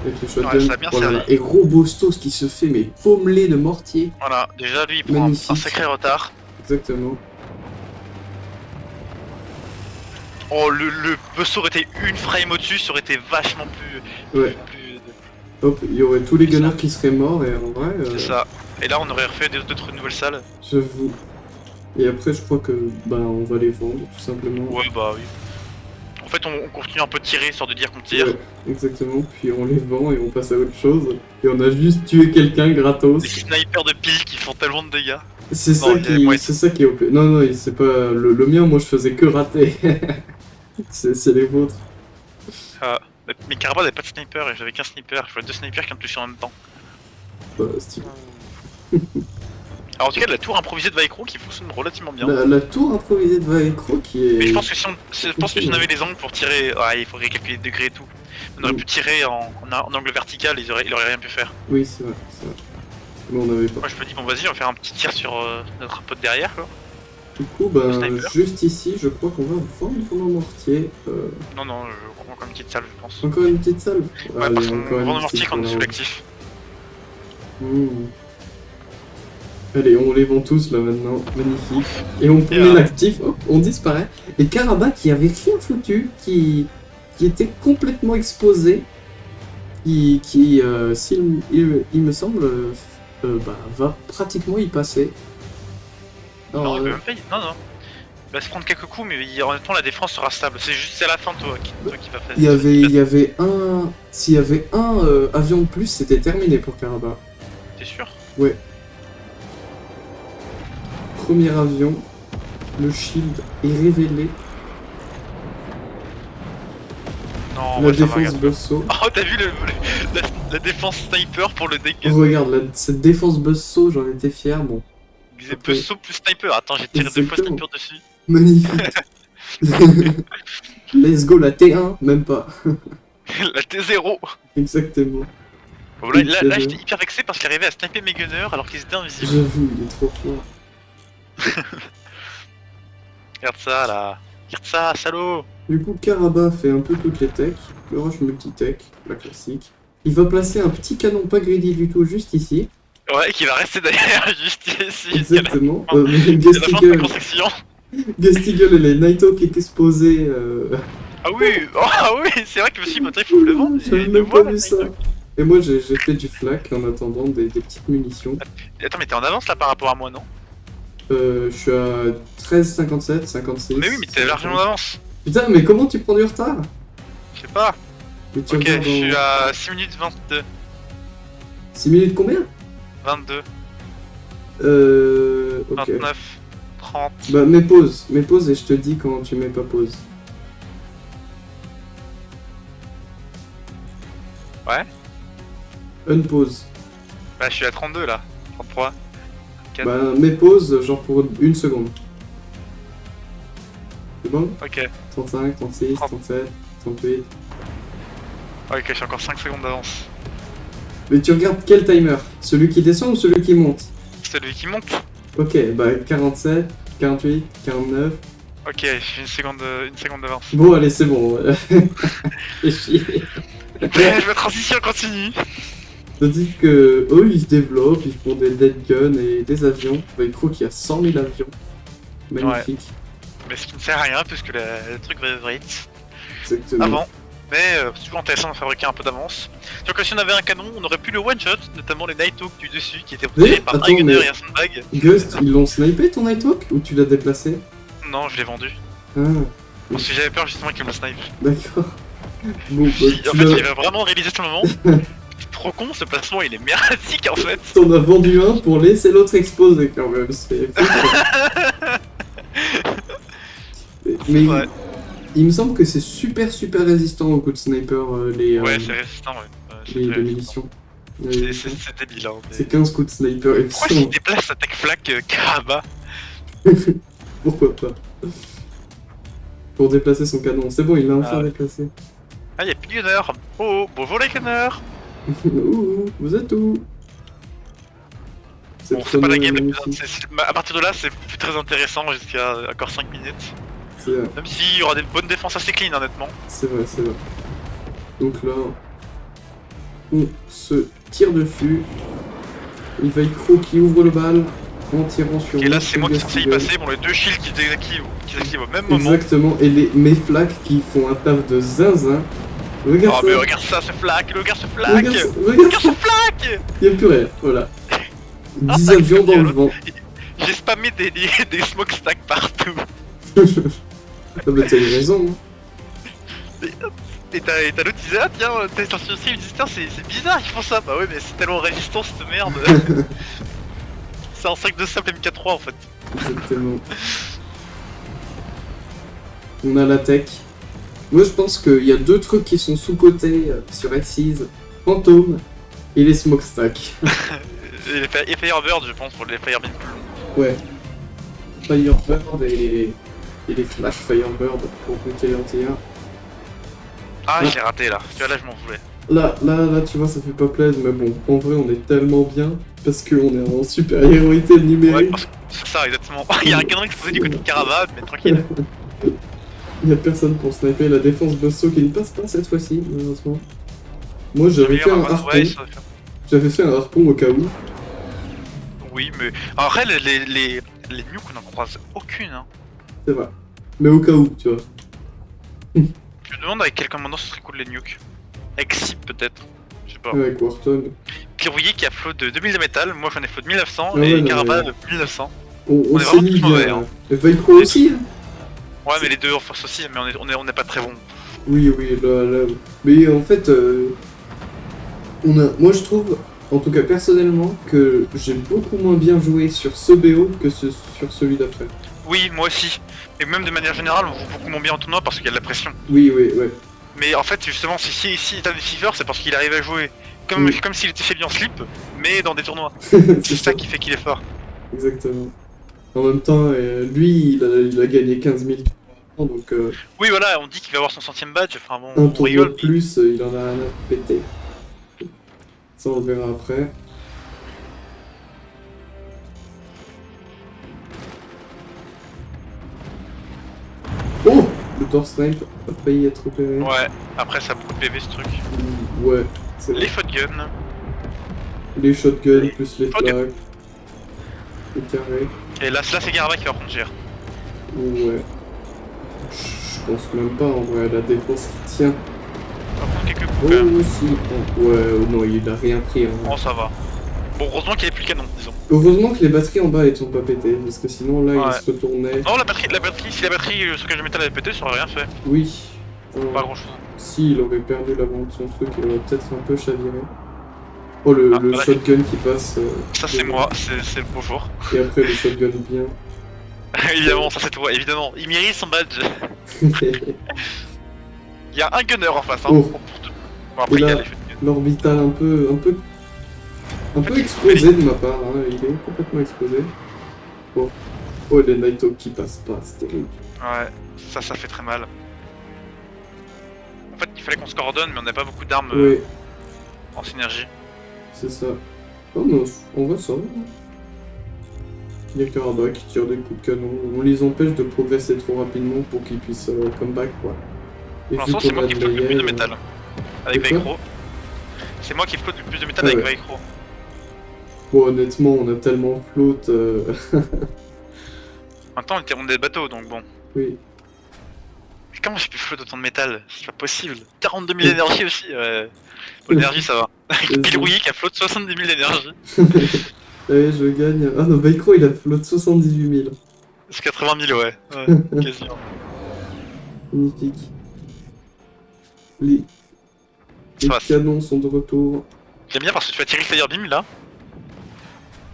Avec les shotguns. Ouais, ça a bien Oh là là. servi. Et Robostos qui se fait, mais pommelé de mortier. Voilà, déjà lui il prend un Magnifique. sacré retard. Exactement. Oh, le Buster aurait été une frame au-dessus, ça aurait été vachement plus... Ouais. Hop, il y aurait tous les C'est ça. gunners qui seraient morts, et en vrai... C'est ça. Et là on aurait refait d'autres nouvelles salles. J'avoue. Et après, je crois que bah on va les vendre, tout simplement. Ouais bah oui. En fait on continue un peu de tirer, histoire de dire qu'on tire. Ouais, exactement. Puis on les vend et on passe à autre chose. Et on a juste tué quelqu'un gratos. Les snipers de pile qui font tellement de dégâts. C'est Non, ça il y a moyen. c'est ça qui est OP. Non, non, c'est pas le mien. Moi, je faisais que rater. c'est les vôtres. Mais Carabat n'avait pas de sniper et j'avais qu'un sniper. Je vois deux snipers qui me touché en même temps. Bah, stylé. Alors en tout cas, la tour improvisée de Vicro qui fonctionne relativement bien. La tour improvisée de Vaecro qui est. Mais je pense que si on avait les angles pour tirer, ouais, il faudrait calculer les degrés et tout. On aurait pu tirer en angle vertical, il aurait rien pu faire. Oui, c'est vrai, c'est vrai. Mais on n'avait pas. Moi je me dis bon vas-y, on va faire un petit tir sur notre pote derrière quoi. Du coup, bah, sniper. juste ici, je crois qu'on va vendre nos mortiers. Non non, je comprends comme une petite salle je pense. Encore une petite salle. Ouais Allez, parce qu'on encore une vend nos mortiers petite quand on est sous salle. l'actif. Allez, on les vend tous là maintenant, magnifique. Et on met voilà. l'actif, hop, on disparaît. Et Carabat qui avait rien foutu, qui était complètement exposé, il me semble, bah, va pratiquement y passer. Alors, Non, il peut même pas non. Il va se prendre quelques coups mais en même temps la défense sera stable. C'est à la fin toi qui va faire. il y avait un... S'il y avait un avion de plus, c'était terminé pour Carabat. T'es sûr? Ouais. Premier avion, le shield est révélé. Non, La ouais, ça va, défense regarde. Buzzsaw. Oh t'as vu la défense sniper pour le deck. Regarde, cette défense Buzzsaw, j'en étais fier, bon. C'est Buzzsaw plus sniper. Attends, j'ai tiré 2 fois Exactement. sniper dessus. Magnifique. Let's go, la T1, même pas. La T0. Exactement. Bon, là j'étais hyper vexé parce qu'il arrivait à sniper mes gunners alors qu'ils étaient invisibles. J'avoue, il est trop fort. Regarde ça là. Regarde ça, salaud. Du coup, Carabat fait un peu toutes les techs. Le rush multi-tech, la classique. Il va placer un petit canon pas greedy du tout, juste ici. Ouais, qui va rester derrière juste ici. Exactement. C'est la fin de la construction. Gastigal et les Nighthawk est exposé. Ah oui, c'est vrai que monsieur il il faut le vendre. J'avais et même le pas voilà, vu ça. Et moi, j'ai fait du flak en attendant des petites munitions. Attends, mais t'es en avance là par rapport à moi, non? Je suis à 13, 57, 56. Mais oui, mais t'es largement en avance. Putain, mais comment tu prends du retard? Je sais pas. Mais tu Ok, je regardes suis en- à 6 minutes 22. 6 minutes combien? 22, Ok. 29, 30. Bah, mets pause et je te dis quand tu mets pas pause. Ouais. Unpause. Bah, je suis à 32 là. 33. Quatre. Bah, mets pause, genre pour une seconde. C'est bon? Ok. 35, 36, 37, 38. Ok, j'ai encore 5 secondes d'avance. Mais tu regardes quel timer? Celui qui descend ou celui qui monte? Celui qui monte. Ok, bah 47, 48, 49. Ok, j'ai une seconde d'avance. Bon, allez, c'est bon. Fais chier. Je ma transition continue. Tandis que eux, ils se développent, ils font des dead guns et des avions. Bah, il croit qu'il y a 100 000 avions. Magnifique. Mais ce qui ne sert à rien puisque le truc va vite. Exactement. Avant. Mais c'est toujours intéressant de fabriquer un peu d'avance. Sauf que si on avait un canon, on aurait pu le one-shot, notamment les Nighthawk du dessus qui étaient protégés par attends, un gunner mais- et un sandbag. Gust, ils l'ont snipé ton Nighthawk ou tu l'as déplacé? Non, je l'ai vendu. Ah, Parce que j'avais peur justement qu'il me le snipe. d'accord. Bon, bah, En tu fait, l'as- il va vraiment réaliser ce moment. C'est trop con, ce placement il est merdique en fait. t'en as vendu un pour laisser l'autre exposé quand même. C'est fou, ça. Mais Ouais. il me semble que c'est super résistant au coup de sniper, les, Ouais, c'est résistant, ouais. C'est les très résistant. démolitions. C'est débile, hein. C'est 15 coups de sniper, il me Pourquoi semble. s'il déplace sa tech flak Karaba? Pourquoi pas? Pour déplacer son canon. C'est bon, il l'a enfin Ah ouais. déplacé. Ah, y'a plus de gunner. Oh, bonjour les gunners. Ouh, vous êtes où? Bon, c'est pas la game la plus... magnifique. À partir de là, c'est plus très intéressant jusqu'à encore 5 minutes. C'est vrai, Même s'il y aura des bonnes défenses assez clean, honnêtement. c'est vrai, c'est vrai. Donc là, on se tire dessus. Il va y croc qui ouvre le bal en tirant sur Et là, moi, c'est moi qui Gust suis censé y Eagle. passer. Bon, les deux shields qui s'activent au même moment. Exactement, et mes flaques qui font un taf de zinzin. Regarde Oh, ça. mais regarde ça, ce flag. Regarde ce flag. Regarde ça, regarde Regarde ça. ce flag. Il n'y a plus rien, voilà. Ah, 10 ça, avions c'est dans le bien, vent. J'ai spammé des smokestacks partout. Ah bah t'as eu raison, hein. Et t'as l'autre qui disait, ah tiens, t'es sorti aussi, il me dit, tiens, c'est bizarre, ils font ça. Bah ouais, mais c'est tellement résistant cette merde. C'est un sac de sable MK3 en fait. Exactement. On a la tech. Moi je pense qu'il y a deux trucs qui sont sous-cotés sur Axis. Phantom et les smokestacks. Et Firebird, je pense, pour les Firebird plus longs. Ouais. Firebird et les flash Firebird pour buter les anti-air. Ah, Ouais. j'ai raté là. Tu vois, là, je m'en voulais. Là, tu vois, ça fait pas plaisir, mais bon, en vrai, on est tellement bien parce qu'on est en supériorité Ouais, numérique. parce que c'est ça, exactement. Il y a un canon qui se posait du côté de Caravane, mais tranquille. Il y a personne pour sniper la défense Bosso qui ne passe pas cette fois-ci, malheureusement. Moi, j'avais fait un harpon. Ouais, ça va faire. J'avais fait un harpon au cas où. Oui, mais. Après, les nukes, on en croise aucune. Hein. C'est vrai. Mais au cas où, tu vois. Je me demande avec quel commandant ce serait cool les nukes. Avec SIP peut-être. Je sais pas. Avec Wharton. Puis vous voyez qu'il y a flotte de 2000 de métal, moi j'en ai flotte de 1900 Ah ouais, et non, Caravane mais- de 1900. On On est s'est vraiment mis tous mauvais, bien. hein. Et Velcro aussi, hein. Ouais, mais les deux en force aussi, mais on est pas très bon. Oui, là. Mais en fait, moi je trouve, en tout cas personnellement, que j'ai beaucoup moins bien joué sur ce BO que sur celui d'après. Oui, moi aussi. Et même de manière générale, on joue beaucoup moins bien en tournoi parce qu'il y a de la pression. Oui, ouais. Mais en fait, justement, si t'as des fever, c'est parce qu'il arrive à jouer comme, Oui. comme s'il était fait bien en slip, mais dans des tournois. C'est C'est ça qui fait qu'il est fort. Exactement. En même temps, lui, il a gagné 15 000 tournois, donc Oui, voilà, on dit qu'il va avoir son centième badge, enfin bon, un on tournoi de rigole. plus, il en a rien à péter. Ça, on le verra après. Oh, le door snipe a failli être opéré. Ouais, après ça a beaucoup de PV ce truc. Ouais, c'est Les vrai. shotguns. Les shotguns Les plus les shotguns. flags. Les carrés. Et là c'est Garava qui va prendre cher. Ouais. Je pense même pas en vrai, la défense qui tient. On va prendre quelques coups Oh, quand même. si. Oh, ouais, non, il a rien pris. Hein. Bon, ça va. Bon, heureusement qu'il n'y avait plus le canon, disons. Heureusement que les batteries en bas elles sont pas pétées, parce que sinon là Ouais. il se retournait. Non, si la batterie sur laquelle je métal avait pété, ça aurait rien fait. Oui. Pas grand chose. Si, il aurait perdu l'avant de son truc, il aurait peut-être un peu chaviré. Oh, le voilà. shotgun qui passe. Ça c'est moi, c'est le bonjour. Et après le shotgun bien. Évidemment, ça c'est toi, évidemment. Il mérite son badge. Il y a un gunner en face, hein. Oh. Bon, après, Et il y a là- les shotguns. L'orbital un peu fait, explosé de ma part, hein. Il est complètement explosé. Oh, oh les Nighthawk qui passent pas, c'est terrible. Ouais, ça fait très mal. En fait, il fallait qu'on se coordonne, mais on n'a pas beaucoup d'armes Ouais, en synergie. c'est ça. Oh non, on va ça. Va. Il y a Karaba qui tire des coups de canon. On les empêche de progresser trop rapidement pour qu'ils puissent comeback quoi. Et Pour vu l'instant, c'est qu'on moi a qui de flotte le plus de l'AIL, métal. Avec De quoi Vicro. C'est moi qui flotte le plus de métal Ah avec ouais. Vicro. Bon, honnêtement, on a tellement flotte. Maintenant, on est des bateaux, donc bon. Oui. comment j'ai pu flotter autant de métal? C'est pas possible. 42 000 d'énergie aussi. L'énergie, ça va. Pile rouillé qui a flotte 70 000 d'énergie. Allez, je gagne. Ah non, Baikro, il a flotte 78 000. C'est 80 000, ouais. Quasiment. Magnifique. Les Ça va. canons sont de retour. J'aime bien parce que tu vas tirer le Fire Beam là.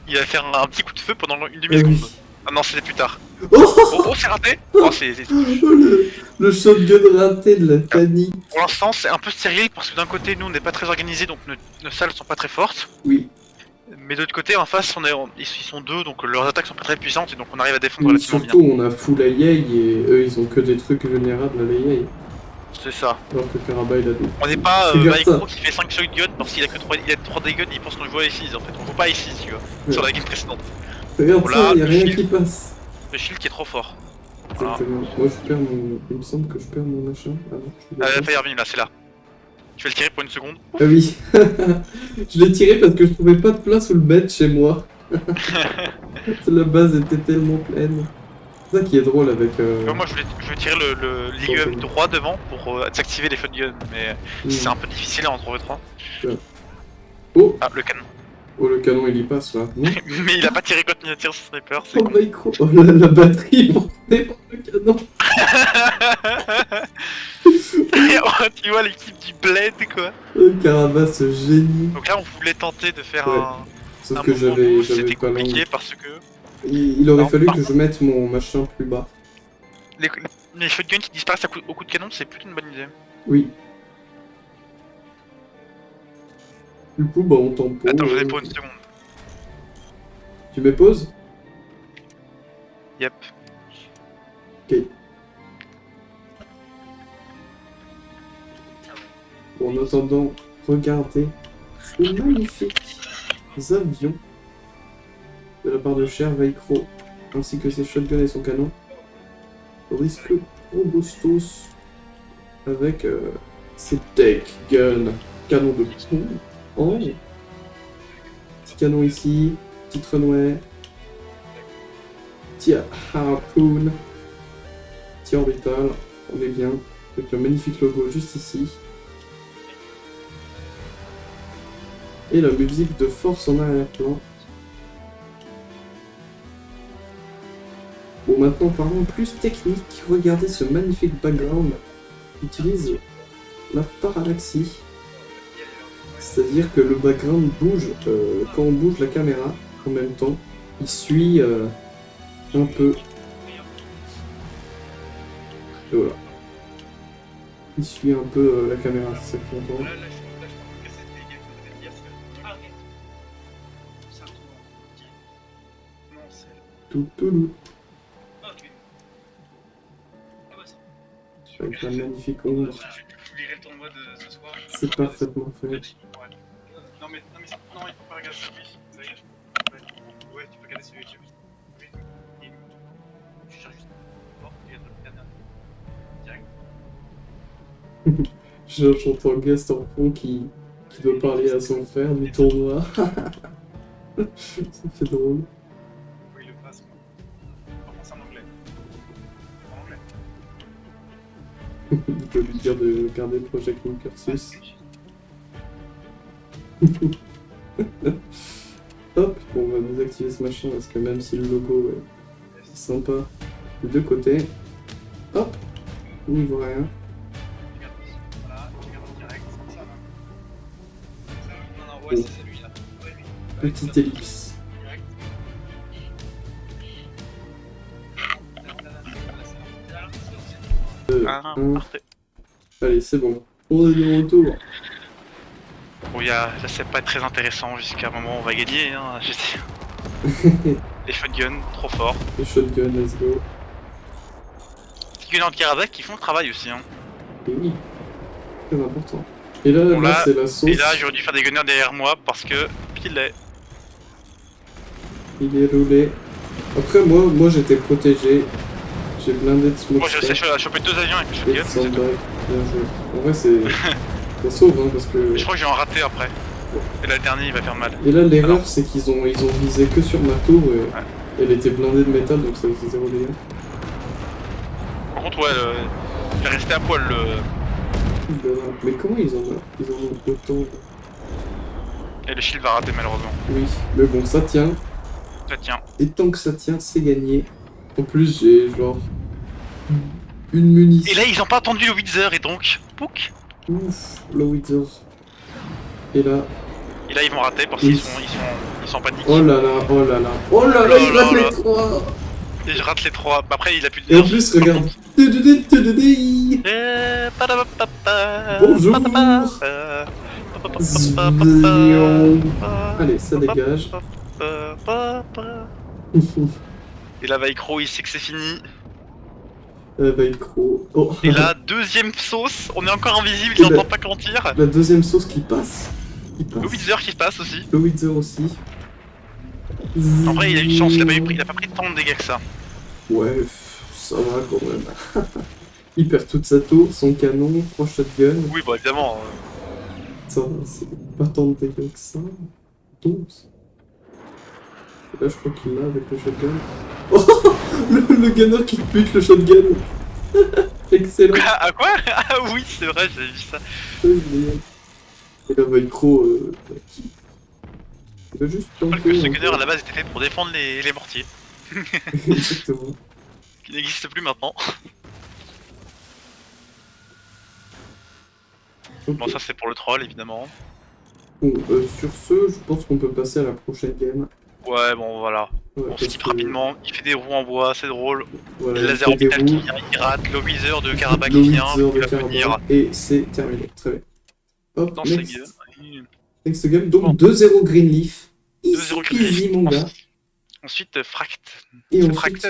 Il va faire un petit coup de feu pendant une Ah demi-seconde. oui. Ah non, c'était plus tard. Oh, Oh, c'est raté. Oh, c'est... le shotgun raté de la panique. Pour l'instant, c'est un peu stérile parce que d'un côté, nous, on n'est pas très organisés, donc nos salles sont pas très fortes. Oui. Mais de l'autre côté, en face, ils sont deux, donc leurs attaques sont pas très puissantes et donc on arrive à défendre Mais relativement surtout, bien. on a full Ayei et eux, ils ont que des trucs vulnérables à l'Ayei. C'est ça. Alors que Karaba, il a des... On n'est pas Regarde Vaiko ça. qui fait 5 shotguns parce qu'il a que 3, il a 3 dégâts, il pense qu'on joue à I6 en fait. On joue pas à I6, tu vois, sur la game précédente. Regarde Voilà, ça, y'a le rien shield. qui passe. Le shield qui est trop fort. Voilà. Exactement. Moi, je perds mon... Il me semble que je perds mon machin. Ah non, je Ah, l'ai la pas. Fire Beam là, c'est là. Tu vas le tirer pour une seconde. Ah oui. Je l'ai tiré parce que je trouvais pas de place où le mettre chez moi. La base était tellement pleine. C'est ça qui est drôle avec... Moi je vais tirer le l'IUM droit devant pour désactiver les shotguns, mais c'est un peu difficile à en trouver 3. Oh, Ah, le canon. oh, le canon, il y passe, là. Non. Mais il a pas tiré quand il a tiré son sniper, c'est Oh, con. micro. Oh, la batterie portée par le canon. Oh, tu vois l'équipe du bled quoi. Oh, Karaba, ce génie. Donc là on voulait tenter de faire Ouais. un Sauf que mouvement j'avais boost, c'était pas l'angle. compliqué parce que Il aurait Non, fallu par que je mette mon machin plus bas. les shotguns qui disparaissent au coup de canon c'est plutôt une bonne idée. Oui. Du coup, bah, on tempo. Attends, je vais pour une seconde. Tu mets pause? Yep. Ok. Bon, en attendant, regardez ces magnifiques avions de la part de Cher Veikro, ainsi que ses shotguns et son canon. Au risque Robostos avec ses tech guns, canon de pont. Oh, petit canon ici, petit runway, petit harpoon, petit orbital, on est bien, avec le magnifique logo juste ici. Et la musique de force en arrière-plan. Bon, maintenant parlons plus technique. Regardez ce magnifique background. Il utilise la parallaxie. C'est-à-dire que le background bouge quand on bouge la caméra en même temps. Il suit un peu. Et voilà. Il suit un peu la caméra, c'est ça que j'entends. Tout, tout, tout. Avec la magnifique ombre. C'est parfaitement fait. Non mais non, il faut pas regarder celui. Ça y est, ouais, tu peux regarder celui. Tu cherches juste. Bon, il y a d'autres direct. J'entends Guest en fond qui doit parler à son frère du tournoi. Ça fait drôle. Oui, le passe. Par contre, c'est en anglais. En anglais. Il peut lui dire de garder Project Cursus. Hop, on va désactiver ce machin parce que même si le logo est sympa des deux côtés, hop, on n'y voit rien. Voilà, tu regardes en direct, ça va. Non, ouais, c'est celui-là. Petite ellipse. Parfait. Allez, c'est bon. On est de retour. Bon, là, c'est pas très intéressant jusqu'à un moment où on va gagner, hein, je sais. Les shotguns, trop forts. Les shotguns, let's go. Les shotguns anti-Karaba qui font le travail aussi, hein. Et oui, très important. Et là, Bon, là c'est la sauce. Et là, j'aurais dû faire des gunners derrière moi parce que pile est. Il est roulé. Après, moi j'étais protégé. J'ai blindé de smoke. Moi, j'ai réussi à choper 2 avions avec le et shotgun. c'est tout. bien joué. En vrai, c'est... ça sauve, hein, parce que... Mais je crois que j'ai en raté après. Et là, le dernier, il va faire mal. Et là, l'erreur, Alors. c'est qu'ils ont visé que sur ma tour, et elle était blindée de métal, donc ça faisait 0 dégâts. Par contre, ouais, Il est resté à poil le... Mais comment ils en ont autant? Et le shield va rater malheureusement. Oui, mais bon, ça tient. Ça tient. Et tant que ça tient, c'est gagné. En plus, j'ai genre une munition. Et là ils ont pas attendu le Wither et donc... Pouc. Ouf, le Wither. Et là... Et là ils vont rater parce Oui. qu'ils sont en panique. Oh là là, oh là là, oh là là, il rate les 3. Et je rate les 3. Bah après il a plus de... Et en plus, regarde. Bonjour. Allez, ça dégage. Et là Vaikro il sait que c'est fini. Vaikro. Oh. Et là deuxième sauce, on est encore invisible, il n'entend pas mentir. La deuxième sauce qui passe. Le Wither qui passe aussi. Le Wither aussi. En vrai il a eu une chance, il a pas pris tant de dégâts que ça. Ouais, ça va quand même. Il perd toute sa tour, son canon, 3 shotguns. Oui bah évidemment. Ça va, c'est pas tant de dégâts que ça. 12. Et là je crois qu'il l'a avec le shotgun. Oh, le gunner qui bute le shotgun. Excellent. Ah quoi? Ah oui c'est vrai, j'avais vu ça. Et là Vaikro qui... Il va juste Je tenter... que ce gunner à la base était fait pour défendre les mortiers. Exactement. Qui n'existe plus maintenant. Okay. Bon ça c'est pour le troll évidemment. Bon, sur ce, je pense qu'on peut passer à la prochaine game. Ouais bon voilà. Ouais, On skip rapidement, il fait des roues en bois, c'est drôle. Voilà, le laser orbital qui vient, il rate, le Wither de Karabakh qui vient, il va venir. Et c'est terminé, très bien. Hop, Dans next. game. Next game, donc Bon. 2-0 Greenleaf. 2-0 Easy mon gars. Ensuite Fract. Et C'est ensuite,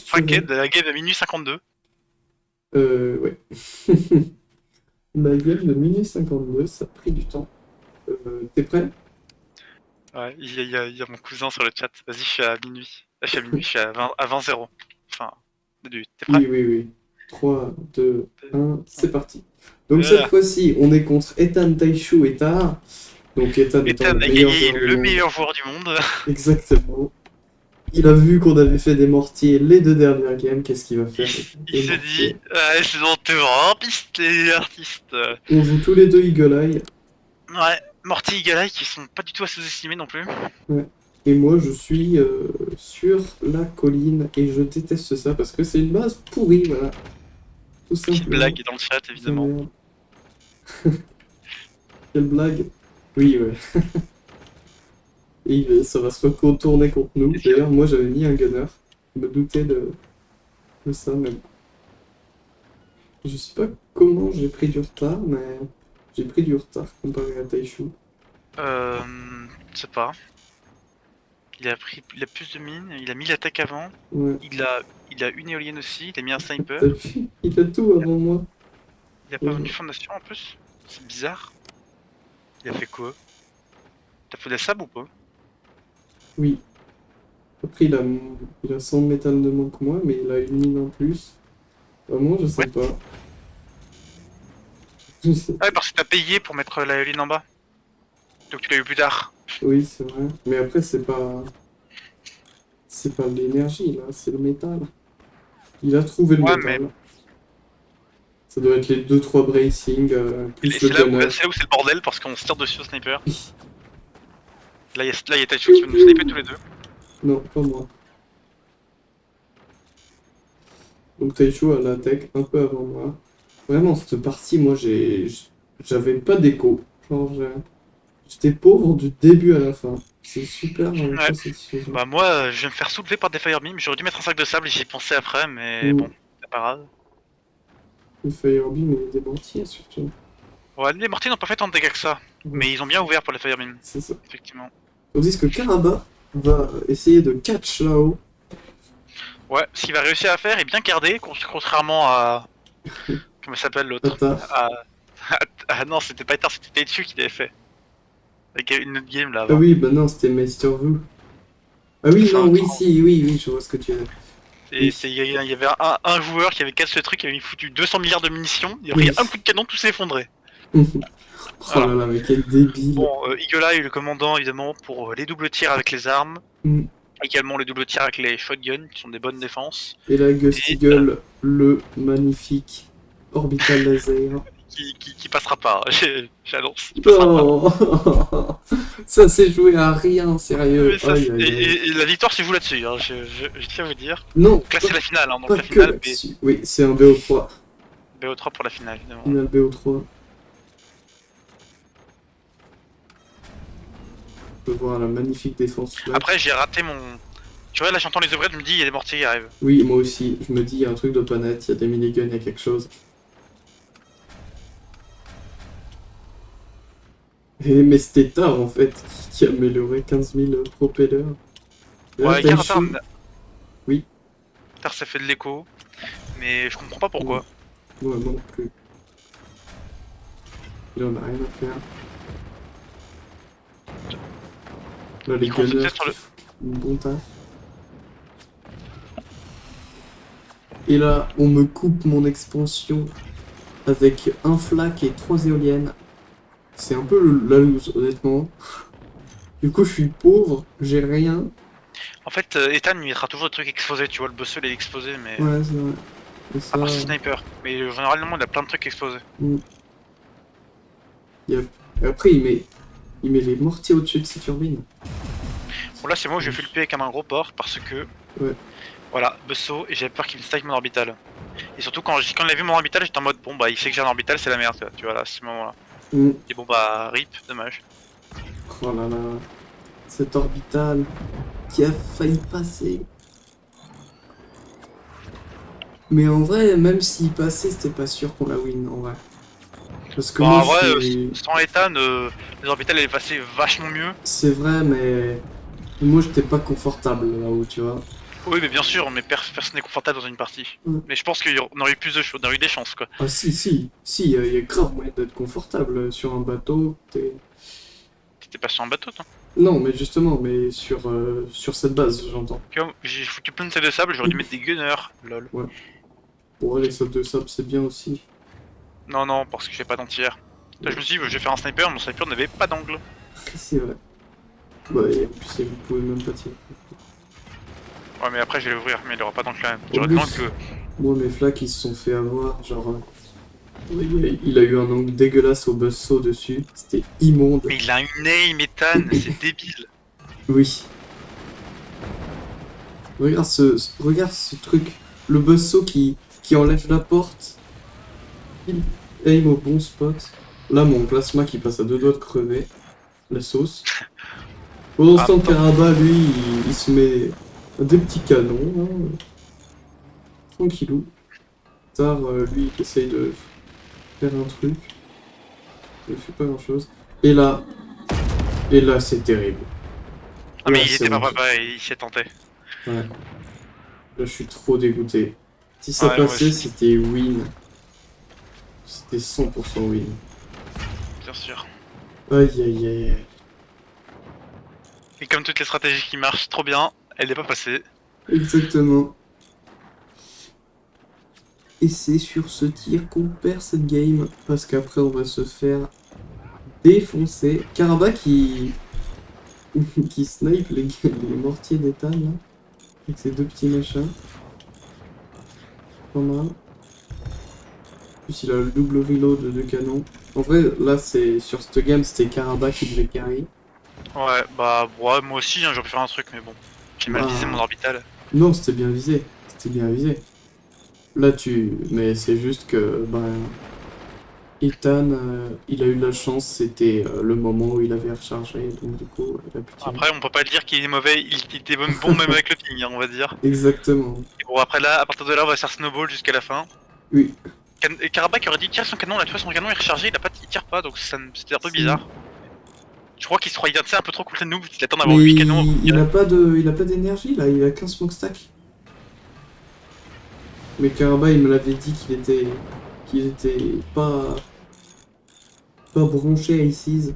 Fracked de la game à minuit 52. Ouais. La game de minuit 52, ça a pris du temps. T'es prêt? Ouais, il y a mon cousin sur le chat. Vas-y, je suis à minuit. Je suis à minuit, je suis à 20-0. Enfin, t'es prêt? Oui. 3, 2, 1, c'est parti. Donc cette fois-ci, on est contre Ethan, Taishu et Tahar. Donc Ethan étant a gagné le meilleur joueur du monde. Exactement. Il a vu qu'on avait fait des mortiers les 2 dernières games, qu'est-ce qu'il va faire? Il s'est dit, c'est dans terrain, piste les artistes. On joue tous les deux Eagle Eye. Ouais, Morty et Eagle Eye qui sont pas du tout à sous-estimer non plus. Ouais. Et moi je suis sur la colline et je déteste ça parce que c'est une base pourrie, voilà. Tout simplement. Petite blague dans le chat évidemment. Quelle blague? Oui, ouais. Et ça va se retourner contre nous. D'ailleurs, moi j'avais mis un gunner. Je me doutais de ça, mais je sais pas comment j'ai pris du retard, mais j'ai pris du retard comparé à Taishu. Je sais pas. Il a plus de mines, il a mis l'attaque avant. Ouais. Il a une éolienne aussi, il a mis un sniper. Il a tout avant moi. Il a pas une fondation en plus. C'est bizarre. Il a fait quoi? T'as fait des sables ou pas? Oui. Après, il a 100 de métal de moins que moi, mais il a une mine en plus. Vraiment, je sais pas. Ah ouais, parce que t'as payé pour mettre la éolienne en bas. Donc tu l'as eu plus tard. Oui, c'est vrai. Mais après, c'est pas... C'est pas l'énergie, là. C'est le métal. Il a trouvé le métal. Mais... Ça doit être les 2-3 bracing, plus le gunner. C'est là où c'est le bordel, parce qu'on se tire dessus au sniper. Là, il y a Taishu qui va nous sniper tous les deux. Non, pas moi. Donc Taishu a l'attaque un peu avant moi. Vraiment, cette partie, moi, j'avais pas d'écho. Genre, j'étais pauvre du début à la fin. C'est super satisfaisant. Bah moi, je vais me faire soulever par des firebeams. J'aurais dû mettre un sac de sable et j'y ai pensé après, mais bon, c'est pas grave. Les firebeams et des mortiers, surtout. Ouais, les mortiers n'ont pas fait tant de dégâts que ça. Mais ils ont bien ouvert pour les firebeams. C'est ça. Effectivement. Tandis que Karabakh va essayer de catch là-haut. Ouais, ce qu'il va réussir à faire est bien gardé, contrairement à... Comment s'appelle l'autre? Ah non, c'était pas Etar, c'était Taishu qui l'avait fait. Avec une autre game là. Ah oui, bah non, c'était Meistervu. Ah oui, non, oui, si, oui, je vois ce que tu veux dire. Et il y avait un joueur qui avait cassé ce truc, qui avait foutu 200 milliards de munitions, il a pris un coup de canon, tout s'est effondré. Oh là là, mais quel débile. Bon, Eagle Eye, le commandant évidemment pour les doubles tirs avec les armes. Également les doubles tirs avec les shotguns, qui sont des bonnes défenses. Et là, Ghost Eagle, le magnifique. Orbital laser. Qui passera pas, j'annonce, il passera pas. Oh ça s'est joué à rien, sérieux. Et, ça, Aïe, aïe, aïe. et la victoire c'est vous là-dessus, hein. Je tiens à vous dire. Non, Donc là c'est la finale, hein. Donc pas la que finale là-dessus. Oui, c'est un BO3. BO3 pour la finale évidemment. Finale BO3. On peut voir la magnifique défense flash. Après j'ai raté mon... Tu vois là j'entends les ouvriers, je me dis il y a des mortiers qui arrivent. Oui, moi aussi. Je me dis, il y a un truc de pas net, il y a des miniguns, il y a quelque chose. Mais c'était tard en fait, qui a amélioré 15 000 propellers. Et là, Ouais, t'as une Garatar, chute. Oui. ça fait de l'écho, mais je comprends pas pourquoi. Ouais, moi non plus. Là, on a rien à faire. Là, les Ils concentrent gunners sur le- qui font un bon taf. Et là, on me coupe mon expansion avec un flak et 3 éoliennes. C'est un peu la loose, honnêtement. Du coup, je suis pauvre, j'ai rien. En fait, Ethan il mettra toujours des trucs exposés, tu vois, le boss il est exposé, mais... Ouais, c'est vrai. Et À ça, part ses sniper, mais généralement il a plein de trucs exposés. il y a- et après, il met les mortiers au-dessus de ses turbines. Bon là c'est moi où j'ai fait le P avec un gros port parce que... Ouais. Voilà, Busso, et j'avais peur qu'il me strike mon orbital. Et surtout quand il a vu mon orbital, j'étais en mode bon bah il sait que j'ai un orbital, c'est la merde, tu vois là, à ce moment-là. Mm. Et bon bah rip, dommage. Oh là là. Cet orbital qui a failli passer. Mais en vrai, même s'il passait, c'était pas sûr qu'on la win, en vrai. Parce que Bah moi, en vrai, je suis... sans Ethan, les orbitales allaient passer vachement mieux. C'est vrai, mais... Moi, j'étais pas confortable là-haut, tu vois. Oui mais bien sûr, mais personne n'est confortable dans une partie. Mm. Mais je pense qu'on aurait eu plus de choses, on aurait eu des chances quoi. Ah si, il y a grave moyen d'être confortable sur un bateau. T'étais pas sur un bateau toi. Non, mais justement, mais sur cette base, j'entends. Ok, j'ai foutu plein de salles de sable, j'aurais dû mettre des gunners, lol. Pour les sautes de sable, c'est bien aussi. Non non, parce que j'ai pas d'entière. Là je me suis dit, je vais faire un sniper, mon sniper n'avait pas d'angle. C'est vrai. Bah, et en plus, vous pouvez même pas tirer. Ouais mais après je vais l'ouvrir, mais il aura pas d'angle quand même. En J'aurais plus, demandé que... moi, mes flaques, ils se sont fait avoir, genre... il a eu un angle dégueulasse au buzzsaw dessus. C'était immonde. Mais il a une aim, Ethan, c'est débile. Oui. Regarde ce truc. Le buzzsaw qui enlève la porte. Il aim au bon spot. Là, mon plasma qui passe à 2 doigts de crever. La sauce. Pendant ce temps, Karaba, lui, il se met des petits canons. Hein. Tranquillou. Tard, lui, il essaye de faire un truc. Il fait pas grand chose. Et là, c'est terrible. Ah mais Là, il c'est était pas honteux. papa, il s'y est tenté. Ouais. Là, je suis trop dégoûté. Si ça Ouais, moi passait, aussi. c'était win. C'était 100% win. Bien sûr. Aïe, aïe, aïe, aïe. Et comme toutes les stratégies qui marchent trop bien, elle n'est pas passée. Exactement. Et c'est sur ce tir qu'on perd cette game. Parce qu'après, on va se faire défoncer. Karaba qui... qui snipe les mortiers d'Ethan, là. Avec ses 2 petits machins. Pas mal. En plus, il a le double reload de 2 canons. En vrai, là, c'est sur cette game, c'était Karaba qui devait carry. Ouais, bah ouais, moi aussi, hein, j'aurais pu faire un truc, mais bon. J'ai mal visé mon orbital. Non, c'était bien visé. C'était bien visé. Là, mais c'est juste que, Ethan, il a eu de la chance, c'était le moment où il avait rechargé, donc du coup, il a pu tirer. Après, on peut pas dire qu'il est mauvais, il était même bon même avec le ping, hein, on va dire. Exactement. Et bon, après là, à partir de là, on va faire snowball jusqu'à la fin. Oui. Et Karabakh aurait dit tire son canon, là tu vois son canon est rechargé, il tire pas, donc c'était un peu bizarre. Je crois qu'il se croyait un peu trop contre nous, il attend d'avoir Mais 8 canons. il a pas d'énergie, là, il a qu'un smokestack. Mais Karaba, il me l'avait dit qu'il était pas branché à ICs,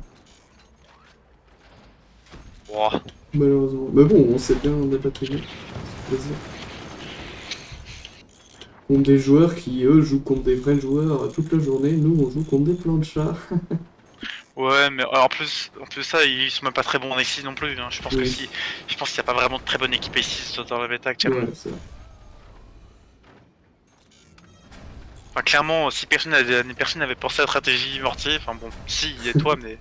Wow. malheureusement. Mais bon, on s'est bien débattu. Vas-y. Contre des joueurs qui, eux, jouent contre des vrais joueurs toute la journée. Nous, on joue contre des plans de chat. Ouais, mais en plus de ça, ils sont même pas très bons en ici non plus. Hein. Je pense Oui. que je pense qu'il n'y a pas vraiment de très bonne équipe ici dans la bêta actuellement. Ouais, c'est vrai. Enfin, clairement, si personne n'avait pensé à la stratégie mortier, enfin bon, si, il y a toi, mais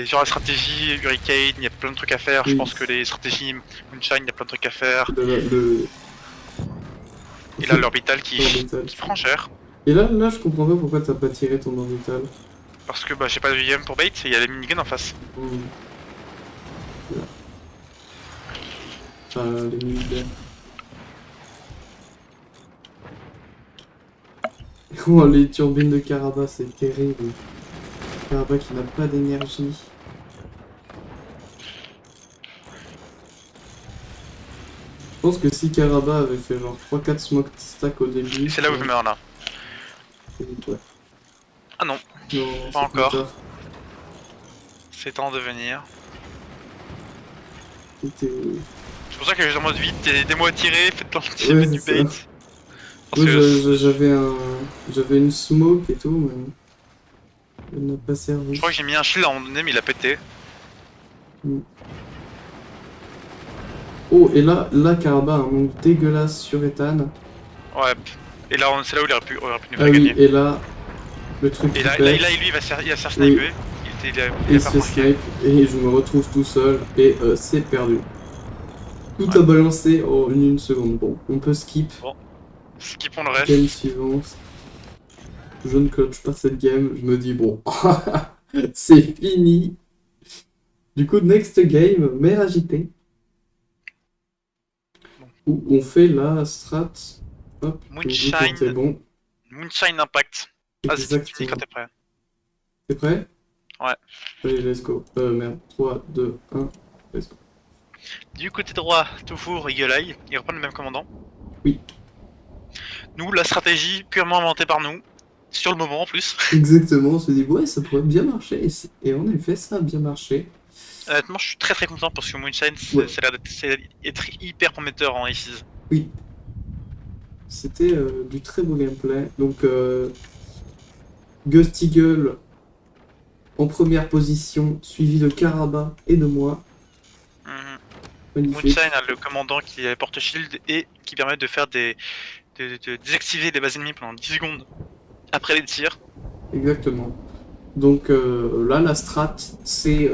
genre la stratégie Hurricane, il y a plein de trucs à faire. Je Oui. pense que les stratégies Moonshine, il y a plein de trucs à faire. Le... Et là, l'orbital qui L'orbital. prend cher. Et là, je comprends pas pourquoi t'as pas tiré ton orbital. Parce que bah, j'ai pas de VM pour bait et il y a les miniguns en face. Hmm. Là. Les militaires. Oh, les turbines de Karabakh, c'est terrible. Karabakh qui n'a pas d'énergie. Je pense que si Karabakh avait fait genre 3-4 smoke stack au début... C'est là où je meurs là. Ouais. Ah non, Non, pas c'est encore. plus tard. C'est temps de venir. C'était... C'est pour ça que je suis en mode vite, aidez-moi à tirer, faites Ouais, du c'est bait. ça. Parce Moi, que j'avais une smoke et tout, mais... Elle n'a pas servi. je crois que j'ai mis un shield à un moment donné, mais il a pété. Oh, et là Karabakh a un manque dégueulasse sur Ethan. Ouais, et là c'est là où il aurait pu nous Ah faire oui, gagner. et là, le truc Et qui là, pète, lui il va se faire sniper. il se fait snipe, et je me retrouve tout seul, et c'est perdu. Tout Ouais. a balancé en une seconde. Bon, on peut skip. Bon, skippons le reste. Game suivante. Je ne coach pas cette game, je me dis bon, c'est fini. Du coup, next game, mer agitée. Où on fait la strat. Hop, Moonshine. c'est bon. Moonshine Impact. Vas-y, tu dis quand t'es prêt. T'es prêt? Ouais. Allez, let's go. Merde. 3, 2, 1, let's go. Du côté droit, toujours Eagle Eye, il reprend le même commandant. Oui. Nous, la stratégie purement inventée par nous, sur le moment en plus. Exactement, on se dit, ouais, ça pourrait bien marcher. Et en effet, ça a bien marché. Honnêtement, je suis très très content parce que Moonshine, Ouais. ça a l'air d'être hyper prometteur en Aces. Oui. C'était du très beau gameplay. Donc, Ghost Eagle en première position, suivi de Karabakh et de moi. Magnifique. Moonshine a le commandant qui porte shield et qui permet de faire de désactiver les bases ennemies pendant 10 secondes après les tirs. Exactement. Donc là, la strat, c'est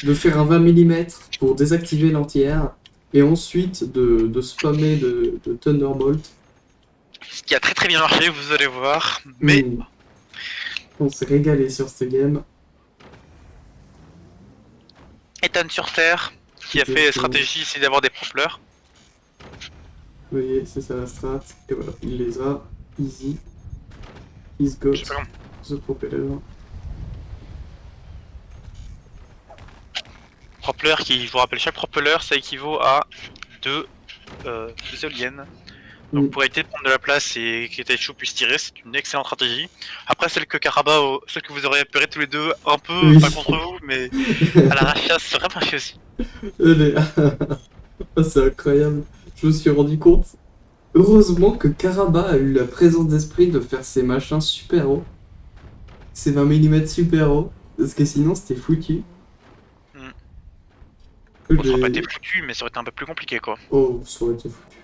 de faire un 20 mm pour désactiver l'anti-air et ensuite de spammer de Thunderbolt. Ce qui a très très bien marché, vous allez voir. Mais on s'est régalé sur cette game. Ethan sur Terre, qui a fait stratégie, c'est d'avoir des propellers. Vous voyez, c'est ça la strat. Et voilà, il les a. Easy. He's got the propeller. Propeller qui, je vous rappelle, chaque propeller ça équivaut à deux éoliennes. Donc pour éviter de prendre de la place et que Taichu puisse tirer, c'est une excellente stratégie. Après celle que Karabakh, celle que vous aurez repéré tous les deux, un peu, pas contre vous, mais à l'arrache, ça aurait marché aussi. C'est incroyable. Je me suis rendu compte. Heureusement que Karabakh a eu la présence d'esprit de faire ses machins super haut. Ses 20 mm super haut. Parce que sinon c'était foutu. Bon, ça aurait pas été foutu, mais ça aurait été un peu plus compliqué quoi. Oh, ça aurait été foutu.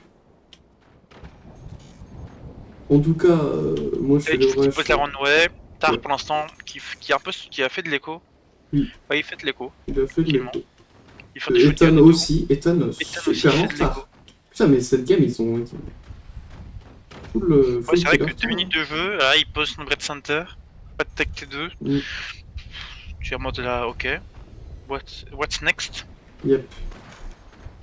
En tout cas, moi je fais le rush. Il pose la runway, Tar pour l'instant, qui a fait de l'écho. Oui. Ouais, il fait de l'écho. Il a fait de l'écho. Ethan aussi, Ethan super en retard. Putain, mais cette game ils sont. Full ouais, c'est vrai que 2 minutes de jeu, là il pose son bread center, pas de tech T2. Tu es en mode là, ok. What's next? Yep.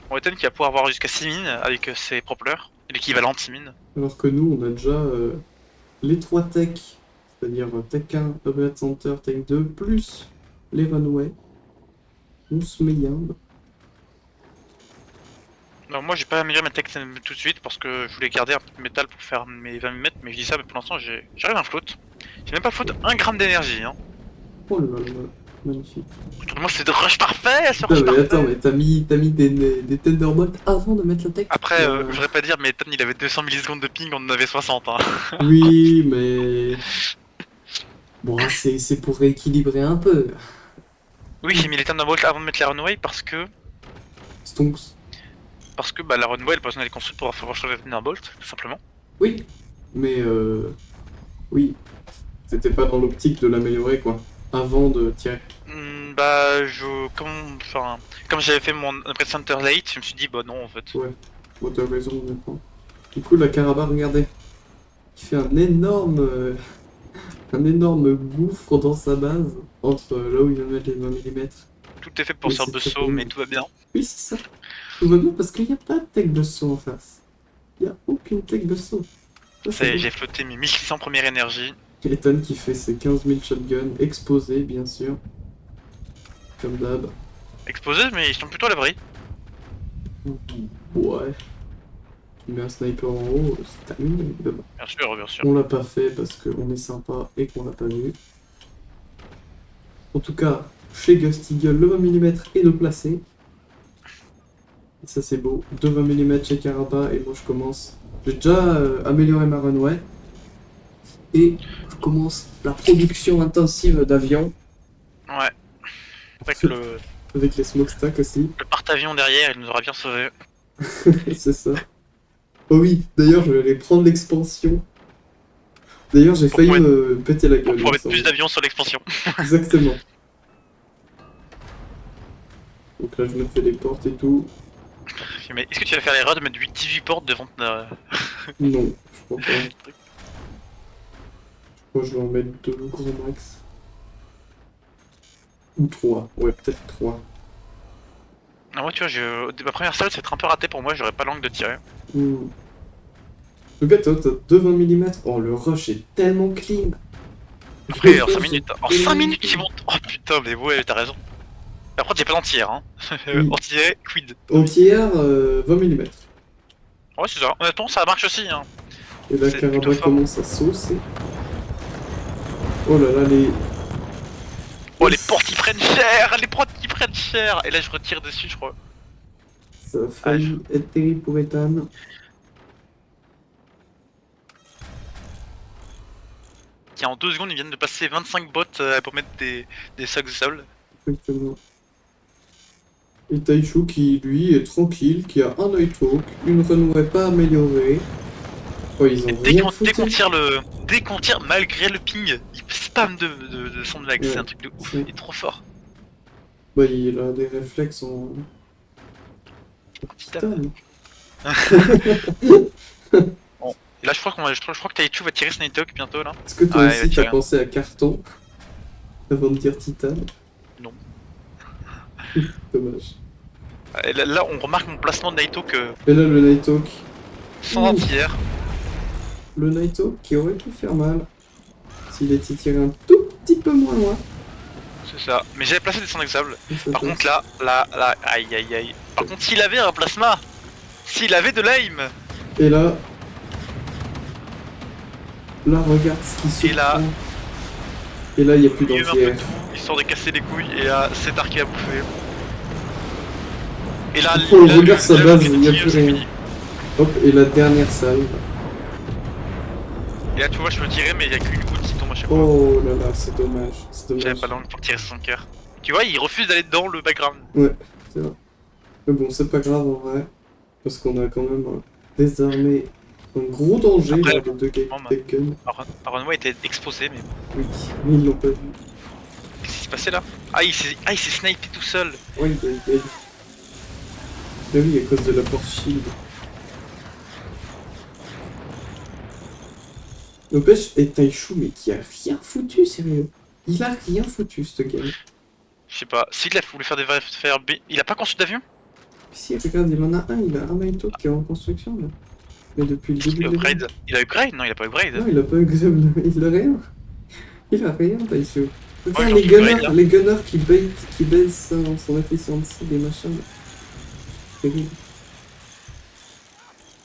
Bon, Ethan qui va pouvoir avoir jusqu'à 6 mines avec ses propellers, l'équivalent de 6 mines. Alors que nous on a déjà les 3 techs, c'est-à-dire tech 1, bread center, tech 2, plus les runway. On se met yambe. Non, moi j'ai pas amélioré ma tech tout de suite parce que je voulais garder un peu de métal pour faire mes 20 mm, mais je dis ça, mais pour l'instant j'arrive à un float. J'ai même pas float 1 gramme d'énergie. Hein. Oh là là, magnifique. Moi c'est de rush parfait, ce rush mais parfait. attends, mais t'as mis des Thunderbolts avant de mettre la tech. Après, je voudrais pas dire, mais Ethan il avait 200 millisecondes de ping, on en avait 60. Hein. Oui, mais. Bon, c'est pour rééquilibrer un peu. Oui, j'ai mis les Thunderbolts avant de mettre la runway parce que. Stonks. Parce que bah, la runway elle est construite pour faire changer les Thunderbolts, tout simplement. Oui, mais Oui, c'était pas dans l'optique de l'améliorer, quoi. Avant de tirer. Bah, comme j'avais fait mon Upgrade Center late, je me suis dit, bah non, en fait. Ouais, bon, t'as raison, honnêtement. Du coup, la Caraba, regardez. Il fait un énorme gouffre dans sa base, entre là où il va mettre les 20 mm. Tout est fait pour Oui, faire c'est de très saut, cool. mais tout va bien. Oui, c'est ça. Tout va bien parce qu'il n'y a pas de tech de saut en face. Il n'y a aucune tech de saut. Ça, Ça c'est y est, bon. j'ai flotté mes 1600 premières énergies. Ethan qui fait ses 15 000 shotguns, exposés bien sûr, comme d'hab. Exposés, mais ils sont plutôt à l'abri. Ouais, tu mets un sniper en haut, c'est terminé. Mais bon. Bien sûr, bien sûr. On l'a pas fait parce qu'on est sympa et qu'on l'a pas vu. En tout cas, chez Ghost Eagle, le 20 mm est de placé. Et ça c'est beau. 2 20 mm chez Caraba et moi je commence. J'ai déjà amélioré ma runway. Et je commence la production intensive d'avions. Ouais. Avec le Avec les smokestacks aussi. porte-avions derrière, il nous aura bien sauvés. C'est ça. Oh oui, d'ailleurs je vais aller prendre l'expansion. D'ailleurs j'ai failli me péter la gueule. Pour mettre il me plus semble. d'avions sur l'expansion. Exactement. Donc là je me fais les portes et tout. Mais est-ce que tu vas faire l'erreur de mettre 18 portes devant Non, je crois pas. Je crois que je vais en mettre 2 gros max. Ou 3. Ouais, peut-être 3. Ah ouais, tu vois, ma première salle c'est un peu raté pour moi, j'aurais pas l'angle de tirer. Hmm. Le gars, t'as 2 20 mm. Oh, le rush est tellement clean. Après, en 5 minutes. En 5 minutes, ils montent. Oh putain, mais ouais, t'as raison. Par contre, j'ai pas d'anti-air, hein. Oui. Anti-air, quid. Anti-air, 20 mm. Ouais, c'est ça. Honnêtement, ça marche aussi, hein. Et la C'est plutôt Caraba fort. commence à saucer. Oh là là, les... Oh, les portes qui prennent cher. Les portes qui prennent cher. Et là, je retire dessus, je crois. Ça a failli être terrible pour Ethan. Qui en 2 secondes, ils viennent de passer 25 bots pour mettre des sacs de sable. Exactement. Et Taichu qui, lui, est tranquille, qui a un Nighthawk, une runway pas améliorée. Oh, ils Et ont rien dès qu'on foutu. tire dès qu'on tire, malgré le ping, il spam de son lag. Ouais, C'est un truc de ouf. c'est- Il est trop fort. Bah, il a des réflexes en... Titane. titane. Et là, je crois que Taichu va tirer Snake Talk bientôt là. Est-ce que toi Ouais, il va aussi t'as tirer. pensé à carton avant de dire titane? Non. Dommage. Et là, on remarque mon placement de Nighthawk Et là, le Nighthawk. sans anti-air. Le Nighthawk qui aurait pu faire mal s'il était tiré un tout petit peu moins loin. C'est ça. Mais j'avais placé des sans sable. Ça Par passe. contre, là, aïe aïe aïe. Par contre, s'il avait un plasma, s'il avait de l'aim, Et là... Là, regarde ce qui se Et là- prend. Et là, il n'y a plus il y a eu un peu d'anti-air. de tout, histoire de casser les couilles. Et là, c'est arc qui a bouffé. Et là, Oh, là, regarde sa base, le il y a tir, plus c'est rien. fini. Hop, et la dernière salve. Et là, tu vois, je peux tirer, mais il y a qu'une goutte qui tombe à chaque fois. Oh là là, c'est dommage. C'est J'avais dommage. pas l'angle pour tirer son cœur. Tu vois, il refuse d'aller dans le background. Ouais, c'est vrai. Mais bon, c'est pas grave en vrai. Parce qu'on a quand même désarmé un gros danger Après, lors de 2 guns. Runway était exposé, mais Oui, mais ils l'ont pas vu. qu'est-ce qui s'est passé là? Ah, il s'est snipé tout seul. Oui, oui. Ah oui, à cause de la porte shield. N'empêche, et Taichu, mais qui a rien foutu, sérieux. Il a rien foutu, ce game. Je sais pas, s'il a voulu faire des faire B, il a pas construit d'avion? Si, regarde, il en a un, il a un Nighthawk qui est en construction, là. Mais depuis le début Il a de upgrade. Il a upgrade? Non, il a pas upgrade. Non, il a pas upgrade, il a rien. Il a rien, Taichu. Regarde Ouais, les gunners qui baissent son efficiency, des machins. C'est terrible.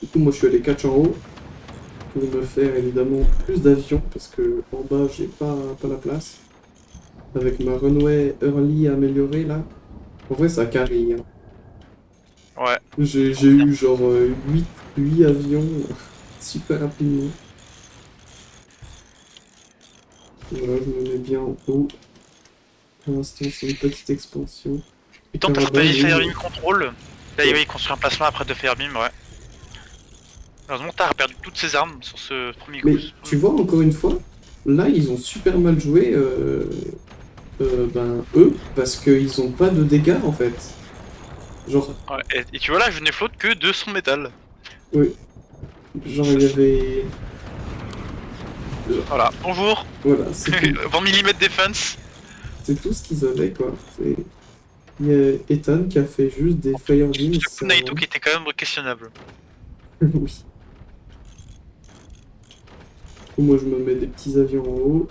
Du coup, moi je suis allé catch en haut pour me faire évidemment plus d'avions parce que en bas j'ai pas la place. Avec ma runway early améliorée là. En vrai, ça carry. Hein. Ouais. J'ai eu genre 8 avions super rapidement. Voilà, je me mets bien en haut. Pour l'instant, c'est une petite expansion. Et Tant pour Caraba, faire lui, Firebeam contrôle. Là, il construit un placement après de Firebeam, ouais. Heureusement, t'as perdu toutes ses armes sur ce premier coup. Mais tu vois, encore une fois, là, ils ont super mal joué, eux, parce qu'ils ont pas de dégâts, en fait. Genre, Ouais, et tu vois là, je n'ai flotte que 200 métal. oui, genre, il y avait... Voilà, bonjour. Voilà, c'est tout, 20 mm défense. c'est tout ce qu'ils avaient, quoi. Il y a Ethan qui a fait juste des Fire Beams. Le coup de Naito qui était quand même questionnable. Oui. Moi, je me mets des petits avions en haut.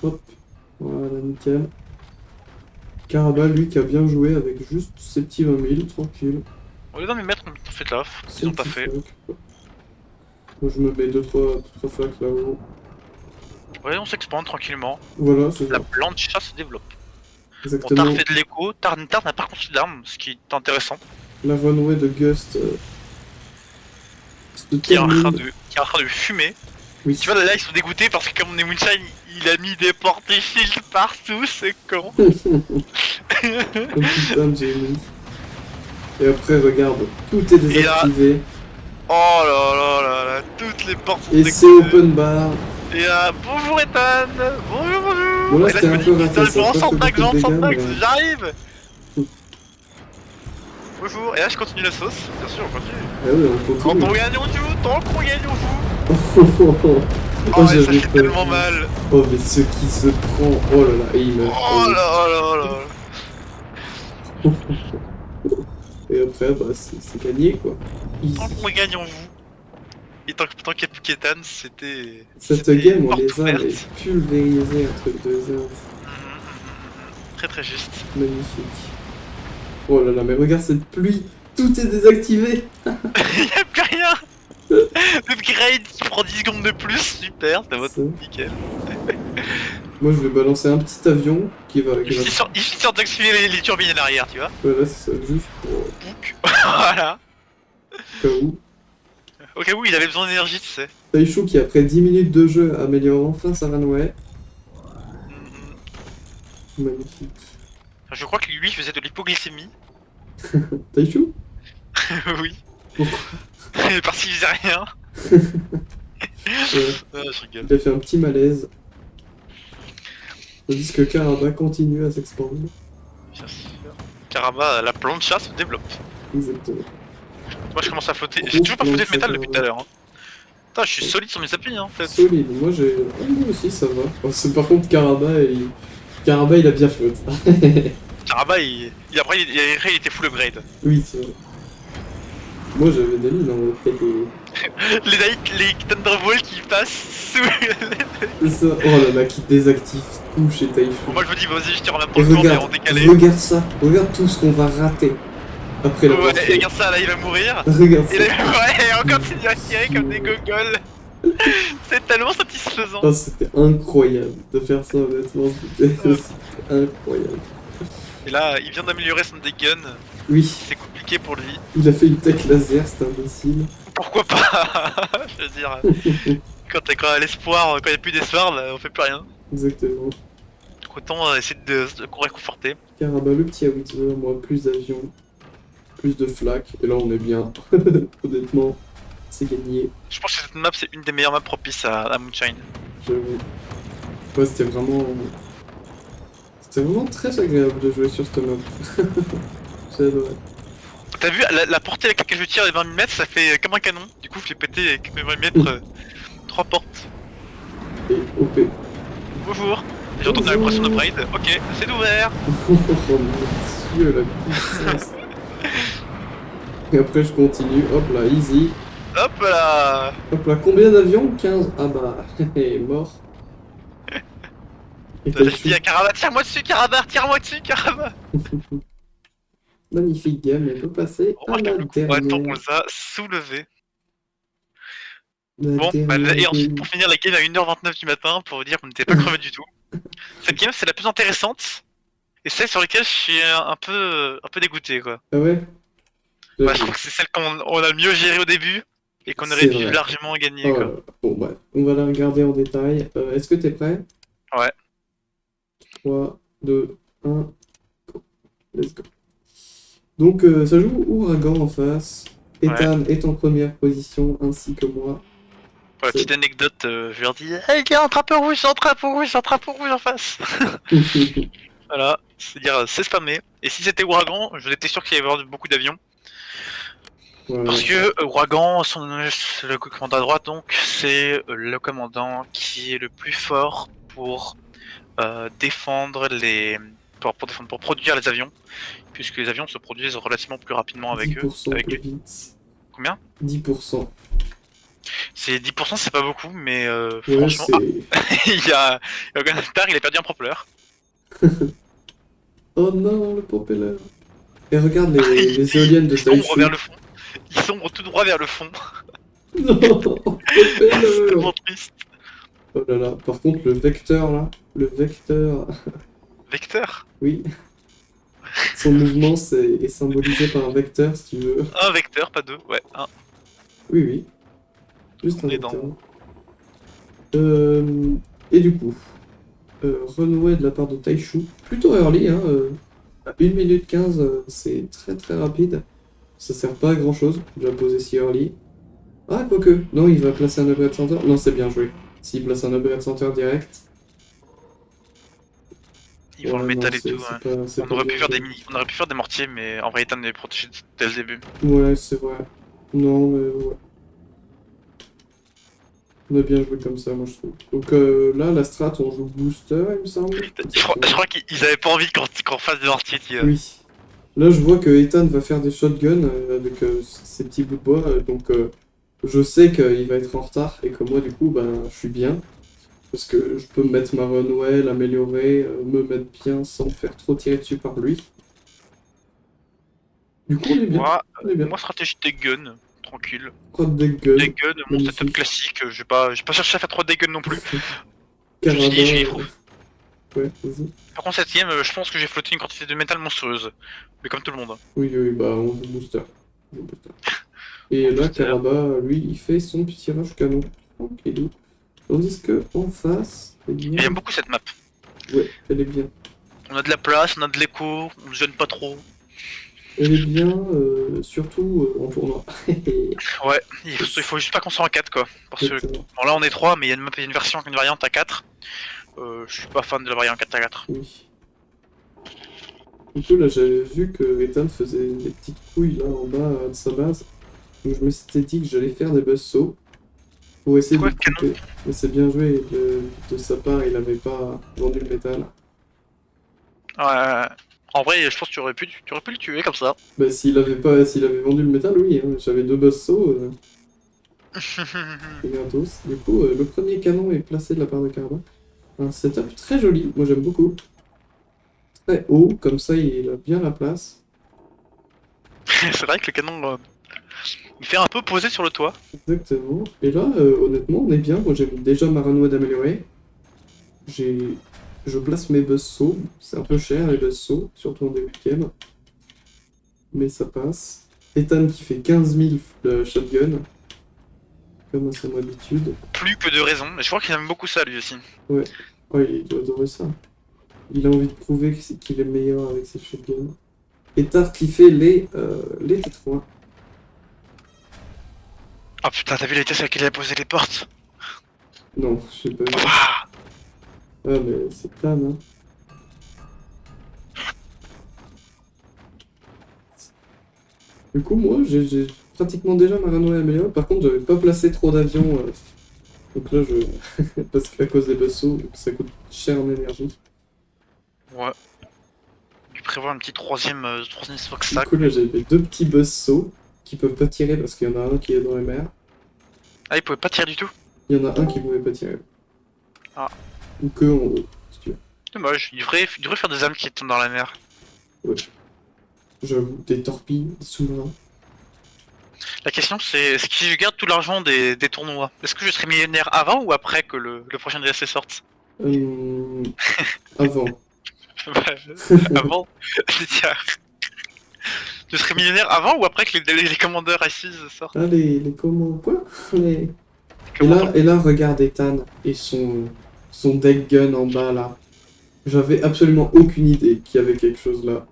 Hop, voilà, nickel. Karaba, lui, qui a bien joué avec juste ses petits 20 000, tranquille. On les dans mes maîtres ont fait taf, ils ont pas fait. Moi, je me mets 2-3 flaques là-haut. Ouais, on s'expande tranquillement. Voilà, c'est La ça. plancha se développe. Bon, Exactement. Tar fait de l'écho, Tar n'a pas construit d'armes, ce qui est intéressant. La runway de Gust se Qui est en train termine. de fumer. Oui. Tu vois là ils sont dégoûtés parce que comme on est Moonshine, il a mis des portes-shields partout, c'est con. Oh putain, Jamie. Et après, regarde, tout est désactivé. Oh là là là là, toutes les portes sont Et c'est open bar. Et bonjour Ethan. Bonjour, bonjour. Bon, là, Et là c'était je me un dis, peu raté, putain, ça a pas fait beaucoup de dégâts, mais... j'arrive. Bonjour. Et là je continue la sauce. Bien sûr, on continue. Ah oui, on Quand continue. on gagne, on joue. Tant qu'on gagne, on joue. Oh, Oh, mais ça j'avais fait pas tellement vu. mal. Oh, mais ce qui se prend. Oh là là, et il meurt. Oh là là là. Et après, bah, c'est gagné, quoi. Tant Easy. qu'on gagne, on joue. Et tant qu'il n'y a plus qu'Ethan, c'était. Cette c'était game, on porte les a ouverte. mais pulvérisés, un truc de zinc. Très très juste. Magnifique. Oh là là, mais regarde cette pluie. Tout est désactivé. Y'a plus rien. Upgrade qui prend 10 secondes de plus, super, ça va Ça. nickel. Moi, je vais balancer un petit avion qui va... Il suffit de d'activer les turbines à l'arrière, tu vois. Voilà, c'est ça, juste pour... Pouc. Voilà. Au cas où. Au cas où il avait besoin d'énergie, tu sais. Taishu qui, après 10 minutes de jeu, améliore enfin sa runway. Magnifique. Je crois que lui faisait de l'hypoglycémie. Taishu? Oui. Pourquoi? Parce qu'il faisait rien. Je rigole. Il a fait un petit malaise. Tandis que Karaba continue à s'expandre. Bien sûr. Karaba, la plancha se développe. Exactement. Moi je commence à flotter. J'ai toujours pas flotté de métal depuis tout à l'heure. Hein. Putain, je suis solide sur mes appuis, hein, en fait. Solide, moi j'ai... Ah, moi aussi ça va. Par contre Karaba, il a bien flotte. Karaba, après il était full upgrade. Oui, c'est vrai. Moi j'avais des mines en fait. Les Thunderbolts qui passent sous. C'est ça. Oh là là, qui désactive tout chez Taishu. Moi je me dis, vas-y, je tire même Et pour le tour, mais en regarde, décalé. regarde ça. Regarde tout ce qu'on va rater. Après la Ouais, partie. et regarde ça, là il va mourir. Regarde Et ça. là, ouais, on continue à tirer comme des gogoles. C'est tellement satisfaisant. Oh, c'était incroyable de faire ça, honnêtement. C'était incroyable. Et là, il vient d'améliorer son dégun. Oui, C'est compliqué pour lui. il a fait une tech laser, cet imbécile. Pourquoi pas? Je veux dire, quand t'as l'espoir, quand il n'y a plus d'espoir, bah, on fait plus rien. Exactement. Donc autant essayer de réconforter. Caraba, le petit Howitzer, moi, plus d'avions, plus de flaques, et là on est bien. Honnêtement, c'est gagné, Je pense que cette map, c'est une des meilleures maps propices à Moonshine. j'avoue. Ouais, c'était vraiment... C'était vraiment très agréable de jouer sur cette map. J'ai adoré. T'as vu, la portée avec laquelle je tire les 20 mm, ça fait comme un canon. Du coup, je l'ai pété avec mes 20 mm, 3 portes. Et OP. Bonjour. J'ai entendu la pression de Braid. Ok, c'est ouvert. Oh mon dieu, la puissance. Et après je continue, hop là, easy. Hop là. Hop là, combien d'avions? 15. Ah bah, mort. Et J'ai dit à Karaba, tire-moi dessus, Karaba, tire-moi dessus, Karaba. Magnifique game, on peut passer à la Ouais, tant qu'on dernière. les a soulevés. La Bon, bah, dernière et ensuite game. pour finir la game à 1h29 du matin, pour vous dire qu'on n'était pas crevé du tout. Cette game c'est la plus intéressante, et celle sur laquelle je suis un peu dégoûté quoi. Ah ouais? Bah, je trouve que c'est celle qu'on a le mieux géré au début, et qu'on aurait C'est dû vrai. largement gagner Oh quoi. là là. Bon bref, on va la regarder en détail. Est-ce que t'es prêt? Ouais. 3, 2, 1, go. Let's go. Donc ça joue Ouragan en face. Ethan est en première position ainsi que moi. Pour la petite anecdote, je leur dis hey, il y a un drapeau rouge, un drapeau rouge en face. Voilà, c'est-à-dire c'est spammé. Et si c'était Ouragan, je étais sûr qu'il y avait beaucoup d'avions. Voilà. Parce que Ouragan, le commandant à droite, donc, c'est le commandant qui est le plus fort pour défendre pour produire les avions, puisque les avions se produisent relativement plus rapidement avec eux. 10% Avec plus lui. vite. Combien 10%. C'est 10%, c'est pas beaucoup, mais Ouais, franchement, c'est... il y a Tard, il a perdu un propeller. Oh non, le propeller. Et regarde les éoliennes de Il sombre Taishu. vers le fond. Il sombre tout droit vers le fond. Non, C'est propeller. tellement triste. Oh là là, par contre, le vecteur, là, le vecteur... Vecteur. Oui. Son mouvement est symbolisé par un vecteur, si tu veux. Un vecteur, pas deux. Ouais, un. Oui, oui. Juste On un est vecteur. dans- Et du coup, renoué de la part de Taishu. Plutôt early, hein. À 1 minute 15, c'est très très rapide. Ça sert pas à grand chose de la poser si early. Ah, quoique. Non, il va placer un upgrade center. Non, c'est bien joué. S'il place un upgrade center direct. Ils font Ouais, le métal non, et tout. c'est Ouais. pas- c'est On pas aurait pu bien faire joué. on aurait pu faire des mortiers, mais en vrai, Ethan est protégé dès le début. Ouais, c'est vrai. Non, mais ouais. On a bien joué comme ça, moi je trouve. Donc là, la strat, on joue booster, il me semble. Je crois qu'ils avaient pas envie qu'on fasse des mortiers. Oui. Là, je vois que Ethan va faire des shotguns avec ses petits bouts de bois. Donc je sais qu'il va être en retard et que moi, du coup, ben, je suis bien. Parce que je peux mettre ma runway, l'améliorer, me mettre bien sans me faire trop tirer dessus par lui. Du coup, on est bien. On est bien. Moi, stratégie des guns, tranquille. Trois deck gun. Des guns, mon magnifique. setup classique, j'ai pas cherché à faire trop de guns non plus. Carabin. J'ai trop. Ouais, vas-y. Par contre, cette game, je pense que j'ai flotté une quantité de métal monstrueuse. Mais comme tout le monde. Oui, oui, bah on joue booster. On joue booster. Et En là, booster. Karaba, lui, il fait son petit rush canon. Tranquillou. Tandis que en face, eh bien... J'aime beaucoup cette map. Ouais, elle est bien. On a de la place, on a de l'écho, on se gêne pas trop. Elle est bien, surtout en tournoi. Ouais, il faut juste pas qu'on soit en 4 quoi. Parce que Exactement. bon, là on est 3, mais il y a une version, une variante à 4. Je suis pas fan de la variante 4 à 4. Oui. Du coup, là, j'avais vu que Ethan faisait des petites couilles là en bas de sa base. Donc je me suis dit que j'allais faire des buzzsaws pour essayer de Quoi, le couper. Mais c'est bien joué de sa part, il avait pas vendu le métal. En vrai, je pense que tu aurais pu le tuer comme ça. Bah s'il avait vendu le métal, oui, hein. J'avais deux buzzsaws. C'est gratos. Du coup, le premier canon est placé de la part de Caraba. Un setup très joli, moi j'aime beaucoup. Très haut, comme ça il a bien la place. C'est vrai que le canon, il fait un peu poser sur le toit. Exactement. Et là, honnêtement, on est bien. Moi j'ai déjà ma runway d'améliorer. Je place mes buzzsaws. C'est un peu cher les buzzsaws, surtout en début de game. Mais ça passe. Ethan qui fait 15 000 de shotgun. Comme à son habitude. Plus que de raison, mais je crois qu'il aime beaucoup ça lui aussi. Ouais, il doit adorer ça. Il a envie de prouver qu'il est meilleur avec ses shotguns. Et Tard qui fait les T3. Oh putain, t'as vu la vitesse à laquelle il a posé les portes? Non, je sais pas. Ah, Ah, mais c'est plan, hein. Du coup, moi, j'ai pratiquement déjà ma runway améliorée. Par contre, j'avais pas placé trop d'avions. Donc là, parce qu'à cause des buzzsaws, ça coûte cher en énergie. ouais. Tu prévois un petit troisième Du smokestack. coup, là, j'avais deux petits buzzsaws qui peuvent pas tirer parce qu'il y en a un qui est dans les mers. Ah, il pouvait pas tirer du tout. Il y en a un qui pouvait pas tirer. Ah. Ou que en haut, si tu veux. Dommage, il devrait faire des âmes qui tombent dans la mer. Ouais. J'avoue, des torpilles, des sous-marins. La question c'est, si je garde tout l'argent des tournois, est-ce que je serai millionnaire avant ou après que le prochain DLC sorte? Avant. Avant. Tiens. Je serai millionnaire avant ou après que les commandeurs assises sortent? Ah, les comment? Quoi? Et là, regarde Ethan et son deck gun en bas là. J'avais absolument aucune idée qu'il y avait quelque chose là.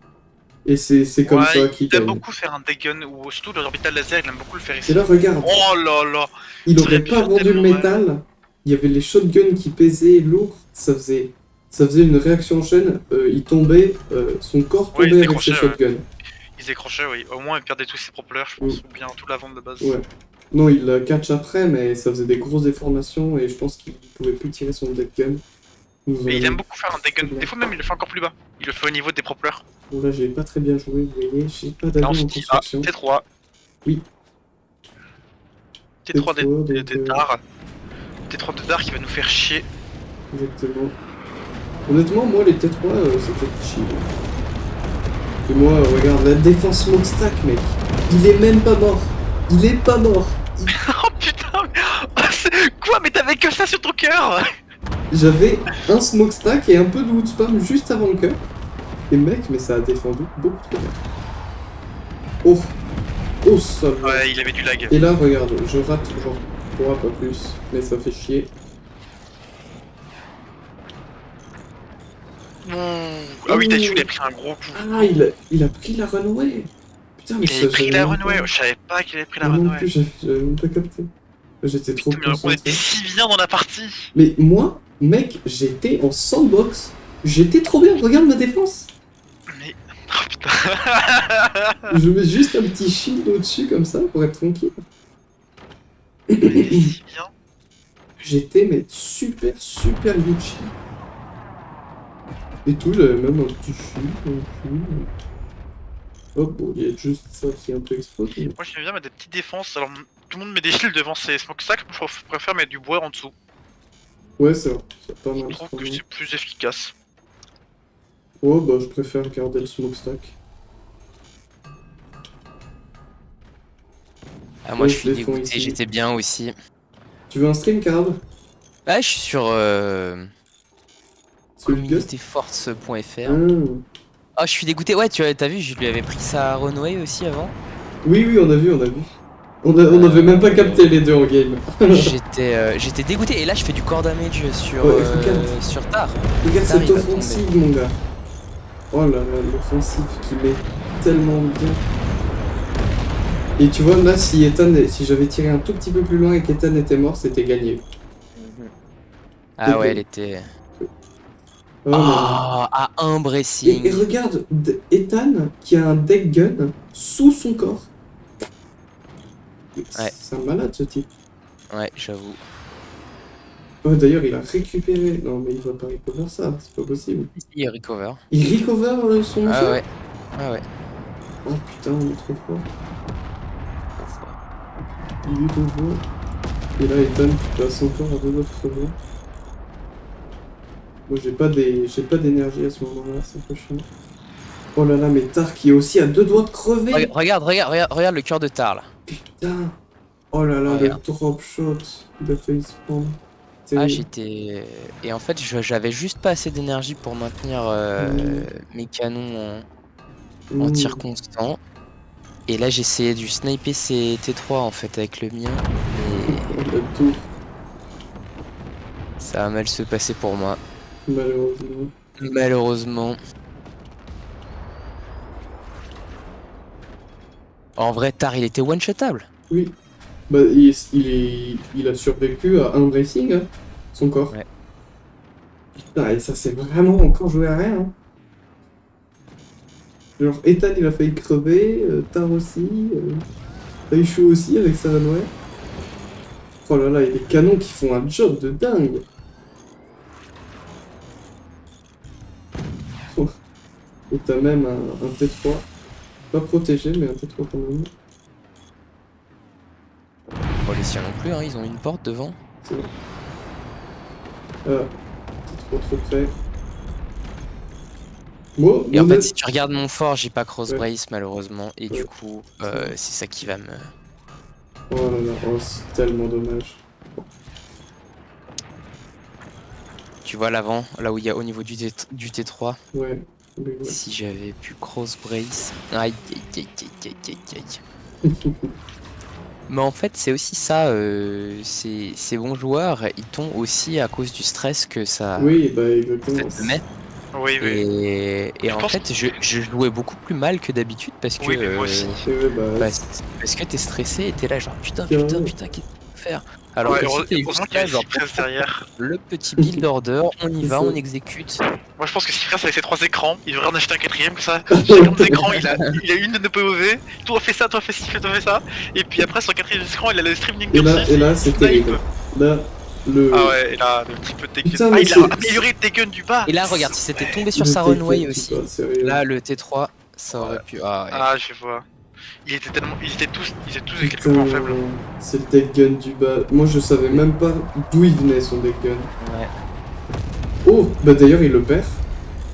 Et c'est comme ça Ouais, qu'il il aime gagne. beaucoup faire un Degen, ou surtout l'orbital laser, il aime beaucoup le faire Et ici. là, regarde, Oh là là, il ça aurait aurait pu pas faire vendu le tellement mal. métal. Il y avait les shotguns qui pesaient lourd. Ça faisait une réaction en chaîne. Il tombait, son corps Ouais, tombait avec ses shotguns. ils décrochaient, oui. Au moins, il perdait tous ses propellers, je Mm, pense, ou bien toute la vente de base. ouais. Non, il le catch après, mais ça faisait des grosses déformations et je pense qu'il pouvait plus tirer son deck gun. Il nous Et aurait il aime mis beaucoup faire un très Degen. bien. Des fois même, il le fait encore plus bas. Il le fait au niveau des propellers. Bon, là, j'ai pas très bien joué, vous voyez, j'ai pas Là, on d'avion se en dit, ah, construction. T3. Oui, T3 T3, des donc dards. T3 de dards qui va nous faire chier. exactement. Honnêtement, moi, les T3, c'était chill. Et moi, regarde, la défense smokestack, mec. Il est même pas mort. Il est pas mort. Oh putain, mais... Quoi? Mais t'avais que ça sur ton cœur? J'avais un smokestack et un peu de wood spam juste avant le cœur. Et mec, mais ça a défendu beaucoup trop bien. Oh, oh, ça va. Ouais, il avait du lag. Et là, regarde, je rate genre 3, pas plus. Mais ça fait chier. Ah oui, Dachu, il a pris un gros coup. Ah, il a pris la runway. Putain, mais Il ça, avait pris j'avais la même runway. pas... Je savais pas qu'il avait pris la Moi non runway. plus, j'avais même pas capté. J'étais trop Putain, mais on concentré. était si bien dans la partie. Mais moi, mec, j'étais en sandbox. J'étais trop bien, regarde ma défense. Mais... Oh putain. Je mets juste un petit shield au-dessus comme ça pour être tranquille. On était si bien. J'étais mais super super Gucci. Et tout, j'avais même un petit shield. Hop, bon, il y a juste ça qui est un peu explosé. Moi, j'aime bien mettre des petites défenses. Alors, tout le monde met des shields devant ses smokestacks. Moi, je préfère mettre du bois en dessous. Ouais, c'est vrai, c'est pas Je mal. trouve c'est pas que mal. c'est plus efficace. Oh, bah, je préfère garder le smokestack. Ah, moi Ouais, je je suis défends dégoûté, ici. j'étais bien aussi. Tu veux un stream, Carab? Ah, je suis sur Celui de Gust? communityforce.fr. Ah. Ah, je suis dégoûté. Ouais, t'as vu, je lui avais pris sa runway aussi avant. Oui, oui, on a vu, on a vu. On avait même pas capté les deux en game. J'étais dégoûté. Et là, je fais du core damage sur, Ouais, regarde. sur Tar. Regarde Tar, cette il va offensive, mon gars. Oh là là, l'offensive qui met tellement bien. Et tu vois, là, si j'avais tiré un tout petit peu plus loin et qu'Ethan était mort, c'était gagné. Ah ouais, elle était. Oh là là. Ah, à un Et bracing. regarde, Ethan qui a un deck gun sous son corps. Ouais. C'est un malade ce type. Ouais, j'avoue. Oh, d'ailleurs, il a récupéré. Non, mais il va pas recover ça, c'est pas possible. Il recover. Il recover son Ah jeu. ouais. Ah ouais. Oh putain, on est trop fort. Il est trop fort. Et là, Ethan qui passe encore à 2 doigts de crever. Moi, j'ai pas d'énergie à ce moment-là, c'est un peu chiant. Oh là là, mais Tar qui est aussi à 2 doigts de crever. Regarde le cœur de Tar là. Putain. Oh là là, Regarde. le drop shot. Il a failli se prendre. Ah, Terrible. j'étais. Et en fait, j'avais juste pas assez d'énergie pour maintenir mes canons en tir constant. Et là, j'essayais du sniper ces T3 en fait avec le mien. On Mais a tout, ça a mal se passer pour moi. malheureusement. Malheureusement. En vrai, Tar, il était one-shotable. Oui. Bah, il a survécu à un bracing, hein, son corps. Ouais. Putain, et ça, c'est vraiment encore joué à rien. Hein. Genre, Ethan, il a failli crever, Tar aussi, Taishu aussi avec sa runway. Oh là là, il y a des canons qui font un job de dingue. Oh. Et t'as même un T3. Pas protégé, mais un T3 quand même. Bon, les siens non plus, hein, ils ont une porte devant. C'est bon. Ah, c'est trop près. Moi, Et en honnête- fait, si tu regardes mon fort, j'ai pas cross Ouais. brace malheureusement. Et Ouais. du coup, c'est ça qui va me. Oh là là, oh, c'est tellement dommage. Tu vois l'avant, là où il y a au niveau du T3. Ouais. Oui, ouais. Si j'avais pu cross brace. Aïe aïe aïe aïe aïe aïe aïe. Mais en fait, c'est aussi ça. Ces bons joueurs, ils tombent aussi à cause du stress que ça, Oui, bah exactement. ça te met. Oui, oui. Et en pense- fait, je jouais beaucoup plus mal que d'habitude parce que Oui, mais moi aussi. Ouais, bah, parce que t'es stressé et t'es là genre putain, Ouais. putain, putain, qu'est-ce qu'on peut faire? Alors Ouais, que si t'es heureusement juste qu'il y là, avait genre Cypress derrière. le petit build order, on y C'est va, ça. on exécute. Moi je pense que Cypress avec ses 3 écrans, il devrait en acheter un quatrième comme ça. Chacun des écrans il a une de POV, toi fais ça, toi fais ci, toi fais ça. Et puis après sur le quatrième écran il a le streaming Et là, Cursus, et là il c'est snipe. terrible. Là, le. Ah ouais, et là le petit peu de Tekken. Putain, Ah mais il a c'est- amélioré Tekken du bas. Et là, regarde, si c'était tombé sur le sa Tekken runway du aussi, bas, sérieux. là le T3, ça aurait pu. Ah, ouais. Ah je vois. Ils étaient tous des quelques Putain, points faibles. c'est le deck gun du bas. Moi, je savais même pas d'où il venait son deck gun. Ouais. Oh, bah d'ailleurs, il le perd.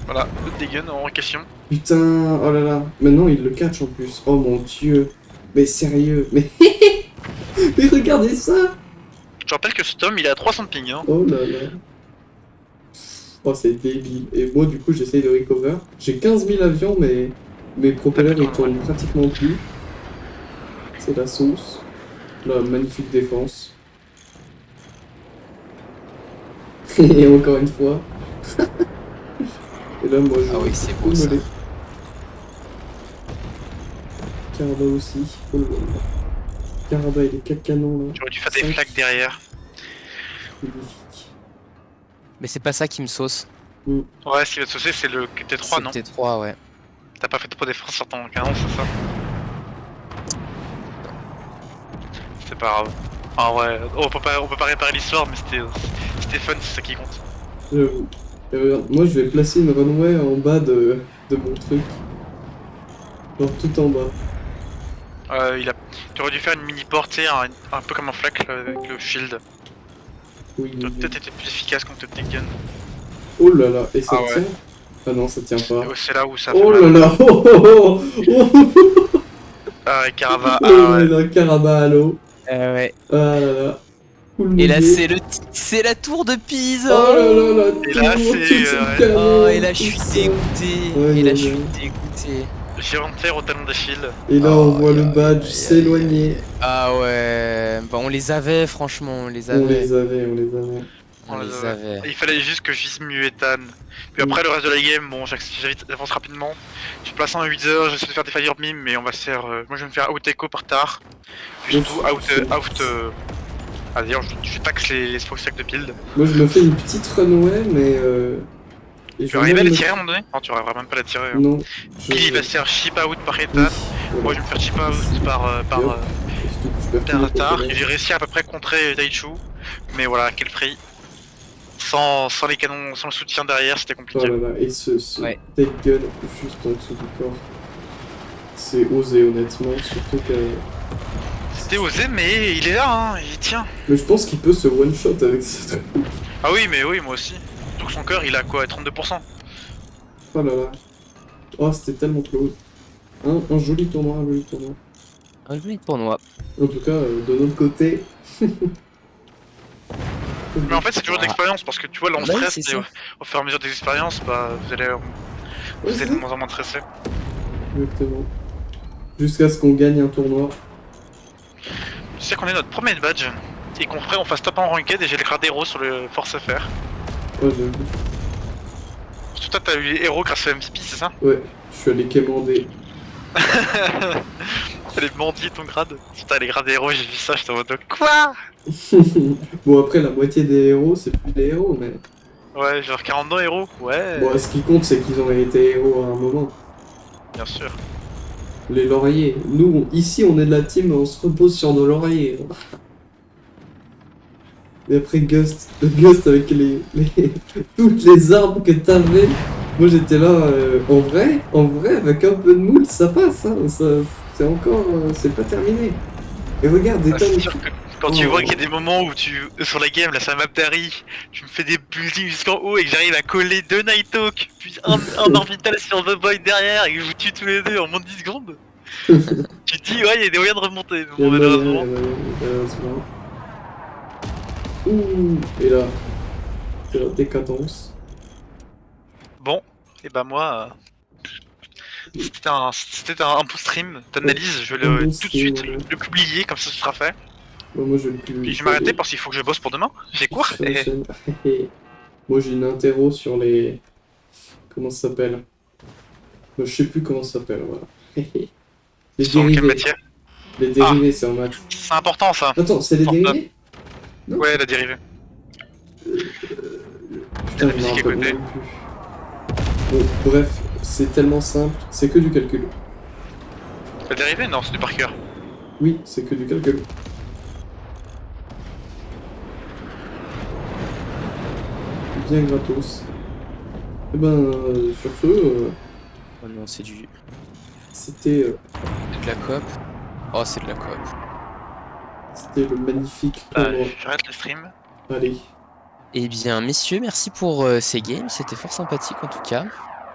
Voilà, le Tekken en question. Putain, oh là là. Maintenant, il le catch en plus. Oh mon dieu. Mais sérieux, mais. Mais regardez ça. Je rappelle que ce tome il est à 300 de ping hein. Oh là là. Oh, c'est débile. Et moi, du coup, j'essaye de recover. J'ai 15 000 avions, mais mes propellers, ils tournent pratiquement plus. C'est la sauce. La magnifique défense. Et encore une fois. Et là, moi, je Ah oui, c'est beau ça. Caraba aussi. Oh là là. Caraba et les 4 canons là. J'aurais dû faire des 5. flaques derrière. Magnifique. Mais c'est pas ça qui me sauce. Ouais, ce qui va te saucer c'est le T3 non? C'est T3, ouais. T'as pas fait trop d'efforts sur ton canon, c'est ça? C'est pas grave. Ah ouais, on peut pas réparer l'histoire, mais c'était fun, c'est ça qui compte. J'avoue. Et regarde, moi, je vais placer une runway en bas de mon truc. Genre tout en bas. Tu aurais dû faire une mini portée, un peu comme un flac là, avec le shield. Oui, Tu aurais oui. peut-être été plus efficace contre le Tekken. Oh là là, et ça Ah ouais. tient? Ah non, ça tient pas. C'est là où ça fait Oh là mal. là, oh oh oh oh. Ah, et Carava, Oh ah là ouais. là, Caraba à l'eau. Ouais. Ah là là. Cool Et là, mouillé. c'est la tour de Pise. Oh là là là. Et là, tout, c'est, tout ce ouais. canon, Oh, et là, je tout suis ça. dégoûté. Ouais, Et là, ouais, je suis ouais. dégoûté. J'ai rendu faire au talon d'Achille. Et là, on Oh, voit le aïe, badge aïe, aïe, s'éloigner. Ah ouais. Bah, on les avait, franchement, on les On avait. les avait, on les avait. On les avait. Il fallait juste que je vise mieux Ethan. Puis après, le reste de la game, bon, j'avance rapidement. Je place un 8 heures, j'essaie de faire des fire mime, mais on va se faire. Moi, je vais me faire out echo par tard. Puis surtout out. Ah, d'ailleurs, je taxe les spokes de build. Moi, je me fais une petite runway, mais et Tu je vas arriver à vais les même tirer à un moment donné? Non, tu arriveras même pas à les tirer. me- Non. Puis il va se faire chip out par Oui, Ethan. voilà. Moi, je vais me faire chip out par Et surtout que je perds tous Terre mes à tard. propellers. J'ai réussi à peu près contrer Taichu. Mais voilà, quel prix. Sans les canons, sans le soutien derrière, c'était Oh compliqué. là là, et ce Ouais. take gun juste en dessous du corps. C'est osé, honnêtement, surtout que. C'était osé, mais il est là, hein, il tient. Mais je pense qu'il peut se one-shot avec ce truc. Ah oui, mais oui, moi aussi. Donc son cœur, il a quoi, 32%? Oh là là. Oh, c'était tellement close. Un joli tournoi, un joli tournoi. Un joli tournoi. En tout cas, de notre côté. Mais en fait, c'est toujours de l'expérience, parce que tu vois, là, on Bah oui, stresse, c'est et ça. au fur et à mesure des expériences, bah, vous allez de moins en moins stressé. Exactement. Jusqu'à ce qu'on gagne un tournoi. Tu sais qu'on est notre premier badge, et on fasse top 1 en ranked, et j'ai le grade héros sur le Force FR. Ouais, j'avoue. Surtout toi, t'as eu les héros grâce au MVP, c'est ça? Ouais, je suis allé quémander. Fallait mendier ton grade. Putain, les grades héros, j'ai vu ça, j'étais en mode quoi? Bon, après, la moitié des héros, c'est plus des héros, mais. Ouais, genre 42 héros, ouais. Bon, ce qui compte, c'est qu'ils ont été héros à un moment. Bien sûr. Les lauriers. Nous, ici, on est de la team, on se repose sur nos lauriers. Et après, Gust avec toutes les armes que t'avais. Moi, j'étais là, en vrai, avec un peu de moule, ça passe, hein. C'est encore, c'est pas terminé. Et regarde, Ah, c'est Ethan, sûr que quand tu vois qu'il y a des moments où sur la game, là, sur la map d'Harry, tu me fais des buildings jusqu'en haut et que j'arrive à coller 2 Nighthawk, puis un orbital sur The Boy derrière et que je vous tue tous les deux en moins de 10 secondes. Tu te dis, ouais, il y a des moyens de remonter. il y a Bon, moyen, malheureusement. malheureusement. Ouh, et là, c'est la décadence. Bon, et bah moi, c'était un bon stream d'analyse. Je vais Un bon tout de stream, suite ouais. le publier, comme ça ce sera fait. Moi, je vais plus. Puis je vais m'arrêter parce qu'il faut que je bosse pour demain. J'ai cours. Sur la chaîne. Moi, j'ai une interro sur les. comment ça s'appelle. Je sais plus comment ça s'appelle, voilà. Les Sur quelle dérivés. matière? Les dérivés, c'est en maths. C'est important ça. Attends, c'est les Portable. dérivés? Non. Ouais, la dérivée. Putain, je me musique à rappelle côté. même plus. Bon, bref, c'est tellement simple, c'est que du calcul. La dérivée? Non, c'est du par cœur. Oui, c'est que du calcul. Bien gratos. Et ben, sur ce, Oh non, c'est c'était de la coop. Oh, c'est de la coop. c'était le magnifique Ah, tournoi. j'arrête le stream. Allez, Eh bien, messieurs, merci pour ces games. C'était fort sympathique en tout cas.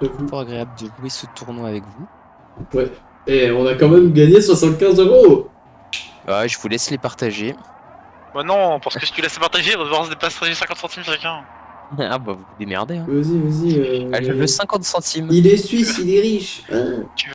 j'avoue. Fort agréable de jouer ce tournoi avec vous. Ouais. Et on a quand même gagné 75 €. Ouais, je vous laisse les partager. Bah non, parce que si tu laisses partager, on va devoir se dépasser 50 centimes chacun. Ah bah vous vous démerdez. Hein. Vas-y, vas-y. Allez, le 50 centimes. Il est suisse, il est riche. Hein.